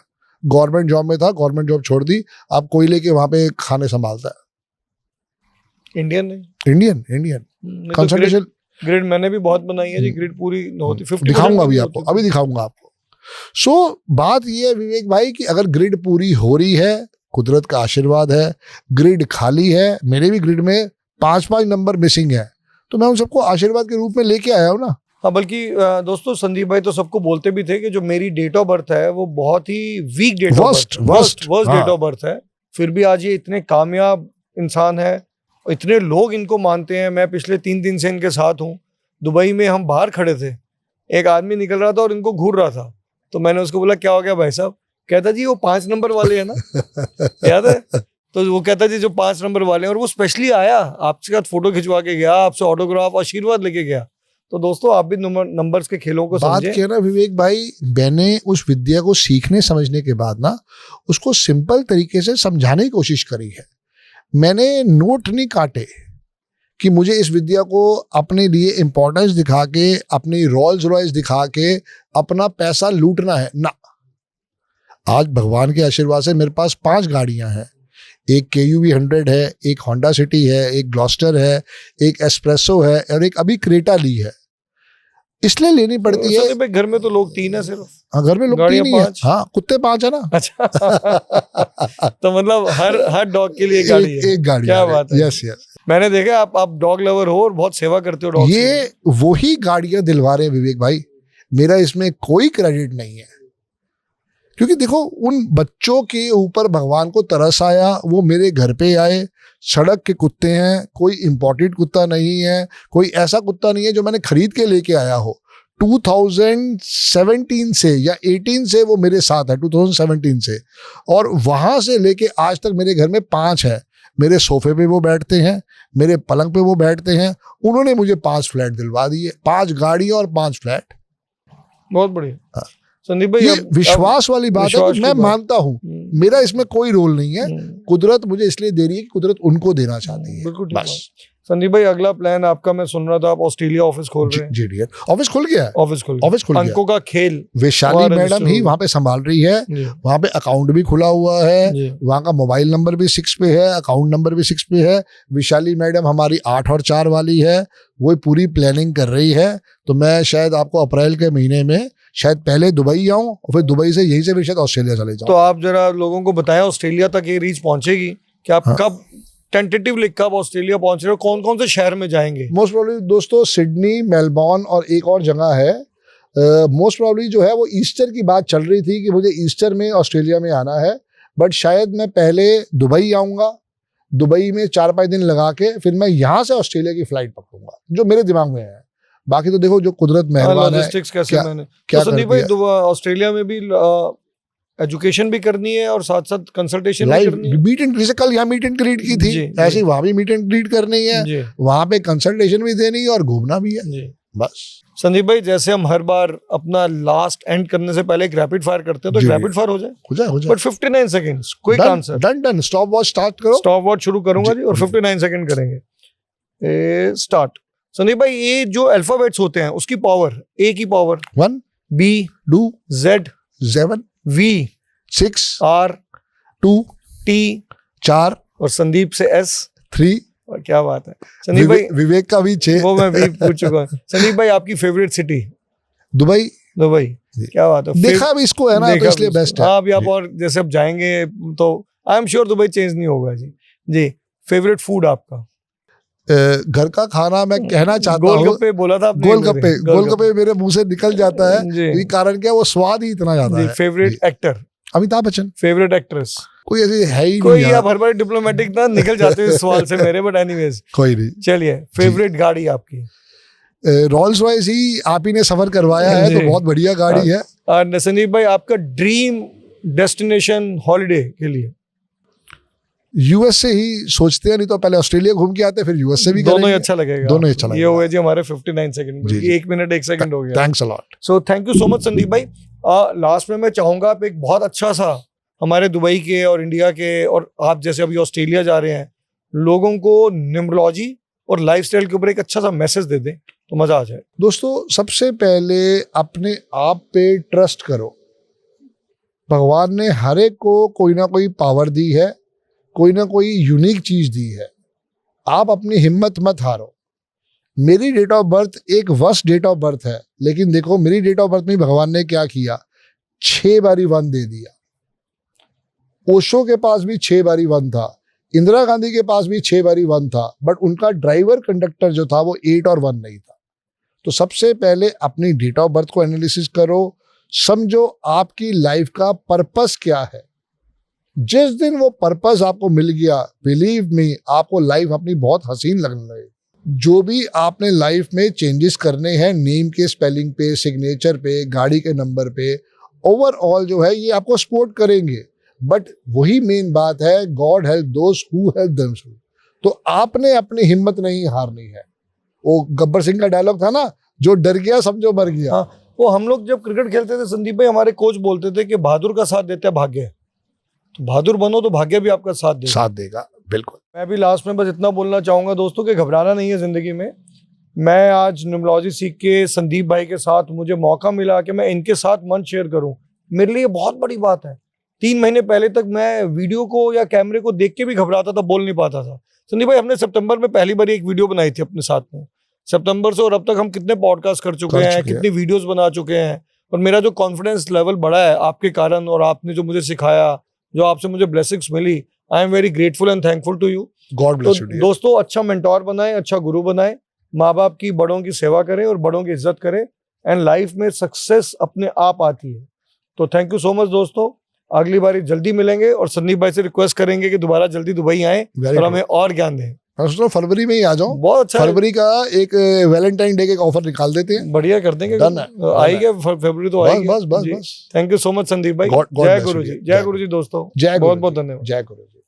गवर्नमेंट जॉब में था, गवर्नमेंट जॉब छोड़ दी, आप कोयले के वहां पे खाने संभालता है। Indian consultation. ग्रिड मैंने भी बहुत बनाई है जी, ग्रिड पूरी होती 50। दिखाऊंगा अभी आपको, अभी दिखाऊंगा आपको। सो बात ये है विवेक भाई कि अगर ग्रिड पूरी हो रही है, कुदरत का आशीर्वाद है। ग्रिड खाली है, मेरे भी ग्रिड में 5-5 नंबर मिसिंग है, तो मैं उन सबको आशीर्वाद के रूप में लेके आया हूँ ना। हाँ, बल्कि दोस्तों संदीप भाई तो सबको बोलते भी थे कि जो मेरी डेट ऑफ बर्थ है वो बहुत ही weak date of birth, worst date of birth है। फिर भी आज ये इतने कामयाब इंसान है, इतने लोग इनको मानते हैं। मैं पिछले 3 दिन से इनके साथ हूँ। दुबई में हम बाहर खड़े थे, एक आदमी निकल रहा था और इनको घूर रहा था, तो मैंने उसको बोला क्या हो गया भाई साहब? कहता जी वो 5 नंबर वाले है ना, याद है? तो वो कहता जी जो 5 नंबर वाले हैं, और वो स्पेशली आया आपके साथ फोटो खिंचवा के गया, आपसे ऑटोग्राफ आशीर्वाद लेके गया। तो दोस्तों आप भी नंबर्स के खेलों को बात समझें। किया ना विवेक भाई, मैंने उस विद्या को सीखने समझने के बाद ना उसको सिंपल तरीके से समझाने की कोशिश करी है। मैंने नोट नहीं काटे कि मुझे इस विद्या को अपने लिए इम्पोर्टेंस दिखा के, अपनी रोल्स रॉयस दिखा के अपना पैसा लूटना है ना। आज भगवान के आशीर्वाद से मेरे पास 5 गाड़ियां हैं। एक KUV 100 है, एक होंडा सिटी है, एक ग्लॉस्टर है, एक एस्प्रेसो है और एक अभी क्रेटा ली है। इसलिए लेनी पड़ती है। भाई घर में तो लोग 3 है सिर्फ। हाँ, घर में लोग 3 ही है। हाँ, कुत्ते 5 है ना। अच्छा तो मतलब हर डॉग के लिए एक गाड़ी है। एक गाड़ी। क्या बात है। Yes yes. मैंने देखा आप डॉग लवर हो और बहुत सेवा करते हो डॉग। ये वही गाड़ियां दिलवा रहे हैं विवेक भाई, मेरा इसमें कोई क्रेडिट नहीं है। क्योंकि देखो, उन बच्चों के ऊपर भगवान को तरस आया, वो मेरे घर पे आए। सड़क के कुत्ते हैं, कोई इंपोर्टेड कुत्ता नहीं है, कोई ऐसा कुत्ता नहीं है जो मैंने खरीद के लेके आया हो। 2017 से या 18 से वो मेरे साथ है, 2017 से, और वहां से लेके आज तक मेरे घर में 5 है। मेरे सोफे पे वो बैठते हैं, मेरे पलंग पे वो बैठते हैं। उन्होंने मुझे 5 फ्लैट दिलवा दिए, 5 गाड़ियां और 5 फ्लैट। बहुत बढ़िया संदीप भाई। ये विश्वास वाली बात है कि मैं मानता हूँ मेरा इसमें कोई रोल नहीं है। कुदरत मुझे इसलिए दे रही है कि कुदरत उनको देना चाहती है। बिल्कुल बस। संदीप भाई अगला प्लान आपका, मैं सुन रहा था आप ऑस्ट्रेलिया ऑफिस खोल रहे हैं। जी डियर, ऑफिस खुल गया है। ऑफिस खुल गया। अंकों का खेल वैशाली मैडम ही वहाँ पे संभाल रही है। वहाँ पे अकाउंट भी खुला हुआ है, वहाँ का मोबाइल नंबर भी 6 पे है, अकाउंट नंबर भी 6 पे है। वैशाली मैडम हमारी 8 और 4 वाली है, वो पूरी प्लानिंग कर रही है। तो मैं शायद आपको अप्रैल के महीने में शायद पहले दुबई आऊं और फिर दुबई से यहीं से भी शायद ऑस्ट्रेलिया चले जाऊं। तो आप जरा लोगों को बताएं ऑस्ट्रेलिया तक ये रीच पहुंचेगी कि आप कब टेंटेटिवली कब ऑस्ट्रेलिया पहुंच रहे हो, कौन कौन से शहर में जाएंगे? मोस्ट प्रोबेबली दोस्तों सिडनी, मेलबॉर्न और एक और जगह है। मोस्ट प्रोबेबली जो है वो ईस्टर की बात चल रही थी कि मुझे ईस्टर में ऑस्ट्रेलिया में आना है, बट शायद मैं पहले दुबई आऊँगा, दुबई में 4-5 दिन लगा के फिर मैं यहाँ से ऑस्ट्रेलिया की फ्लाइट पकड़ूंगा, जो मेरे दिमाग में है। बाकी तो देखो जो कुदरत मेहरबान है। लॉजिस्टिक्स कैसे मैंने क्या तो संदीप भाई ऑस्ट्रेलिया में भी एजुकेशन भी करनी है और साथ साथ कंसल्टेशन भी करनी है। मीट एंड, जैसे कल यहाँ मीट एंड ग्रीट की थी, ऐसे वहां भी मीट एंड ग्रीट करनी है, वहां पे कंसल्टेशन भी देनी है और घूमना भी है। बस संदीप भाई, जैसे हम हर बार अपना लास्ट एंड करने से पहले एक रैपिड फायर करते हैं, तो रैपिड फायर हो जाए। But 59 seconds, quick answer. Done. Stop watch start करो। स्टॉप वॉच शुरू करूंगा जी और 59 सेकंड करेंगे। स्टार्ट। संदीप भाई, ये जो अल्फाबेट्स होते हैं उसकी पावर, ए की power 1, B 2, Z 7, V 6, R 2, T 4 और संदीप से S 3। और क्या बात है संदीप भाई, विवेक का भी 6। वो मैं भी पूछ चुका हूँ। संदीप भाई, आपकी फेवरेट सिटी? दुबई। क्या बात है। देखा भी इसको है ना, तो इसलिए बेस्ट है। हाँ, अभी आप और जैसे अब जाएंगे तो I am sure Dubai change नहीं होगा जी। फेवरेट फूड आपका? घर का खाना मैं कहना चाहता हूँ। गोलगप्पे बोला था आपने। गोलगप्पे मेरे मुंह से निकल जाता है। ये कारण क्या, वो स्वाद ही इतना ज्यादा है। Favourite actor? Amitabh Bachchan. Favourite actress? कोई ऐसी है ही कोई नहीं। आप हर बार डिप्लोमेटिक ना निकल जाते हैं इस सवाल से मेरे, बट एनीवेज कोई नहीं। चलिए, फेवरेट गाड़ी आपकी? रोल्स रॉयस ही आप ही ने सफर करवाया है, तो बहुत बढ़िया गाड़ी है। और संदीप भाई, आपका ड्रीम डेस्टिनेशन हॉलिडे के लिए? यूएस से ही सोचते हैं, नहीं तो पहले ऑस्ट्रेलिया घूम के आते फिर यूएस से भी दोनों ही अच्छा लगेगा। दोनों अच्छा लगेगा। ये हो गए जी हमारे 59 सेकंड, 1 मिनट 1 सेकंड हो गया। Thanks a lot. So thank you so much Sandeep भाई। लास्ट में मैं चाहूंगा आप एक बहुत अच्छा सा हमारे दुबई के और इंडिया के, और आप जैसे अभी ऑस्ट्रेलिया जा रहे हैं, लोगों को न्यूमरोलॉजी और लाइफस्टाइल के ऊपर एक अच्छा सा मैसेज दे दें तो मजा आ जाए। दोस्तों, सबसे पहले अपने आप पे ट्रस्ट करो। भगवान ने हर एक को कोई ना कोई पावर दी है, कोई ना कोई यूनिक चीज दी है। आप अपनी हिम्मत मत हारो। मेरी डेट ऑफ बर्थ एक वर्स्ट डेट ऑफ बर्थ है, लेकिन देखो मेरी डेट ऑफ बर्थ में भगवान ने क्या किया, 6 बारी 1 दे दिया। ओशो के पास भी 6 बारी 1 था, इंदिरा गांधी के पास भी 6 बारी 1 था, बट उनका ड्राइवर कंडक्टर जो था वो 8 और 1 नहीं था। तो सबसे पहले अपनी डेट ऑफ बर्थ को एनालिसिस करो, समझो आपकी लाइफ का पर्पस क्या है। जिस दिन वो पर्पस आपको मिल गया, बिलीव मी, आपको लाइफ अपनी बहुत हसीन लगने लगी। जो भी आपने लाइफ में चेंजेस करने हैं, नेम के स्पेलिंग पे, सिग्नेचर पे, गाड़ी के नंबर पे, ओवरऑल जो है ये आपको सपोर्ट करेंगे। बट वही मेन बात है, God help those who help themselves. तो आपने अपनी हिम्मत नहीं हारनी है। वो गब्बर सिंह का डायलॉग था ना, जो डर गया समझो मर गया। हाँ, वो हम लोग जब क्रिकेट खेलते थे संदीप भाई, हमारे कोच बोलते थे कि बहादुर का साथ देता है भाग्य, तो बहादुर बनो तो भाग्य भी आपका साथ देगा। बिल्कुल। मैं भी लास्ट में बस इतना बोलना चाहूंगा दोस्तों कि घबराना नहीं है जिंदगी में। मैं आज न्यूमरोलॉजी सीख के संदीप भाई के साथ मुझे मौका मिला कि मैं इनके साथ मंच शेयर करूं, मेरे लिए बहुत बड़ी बात है। 3 महीने पहले तक मैं वीडियो को या कैमरे को देख के भी घबराता था, बोल नहीं पाता था। संदीप भाई, हमने सितंबर में पहली बार एक वीडियो बनाई थी अपने साथ में, सितंबर से और अब तक हम कितने पॉडकास्ट कर चुके हैं, कितनी वीडियोस बना चुके हैं, और मेरा जो कॉन्फिडेंस लेवल बढ़ा है आपके कारण, और आपने जो मुझे सिखाया, जो आपसे मुझे ब्लेसिंग्स मिली, I am very grateful and thankful to you. God bless you. दोस्तों, अच्छा मेंटोर बनाएं, अच्छा गुरु बनाएं, माँ बाप की, बड़ों की सेवा करें और बड़ों की इज्जत करें, एंड लाइफ में सक्सेस अपने आप आती है। तो थैंक यू सो मच दोस्तों, अगली बारी जल्दी मिलेंगे, और संदीप भाई से रिक्वेस्ट करेंगे कि दोबारा जल्दी दुबई आए और हमें और ज्ञान दें। मैं सोच रहा हूँ फरवरी में ही आ जाऊँ। बहुत अच्छा, फरवरी का एक वैलेंटाइन डे का ऑफर निकाल देते हैं। बढ़िया कर देंगे। आएगा फरवरी तो आएगी। बस। Thank you so much Sandeep भाई। जय गुरु जी, जय गुरु जी दोस्तों, बहुत बहुत धन्यवाद। जय गुरु जी।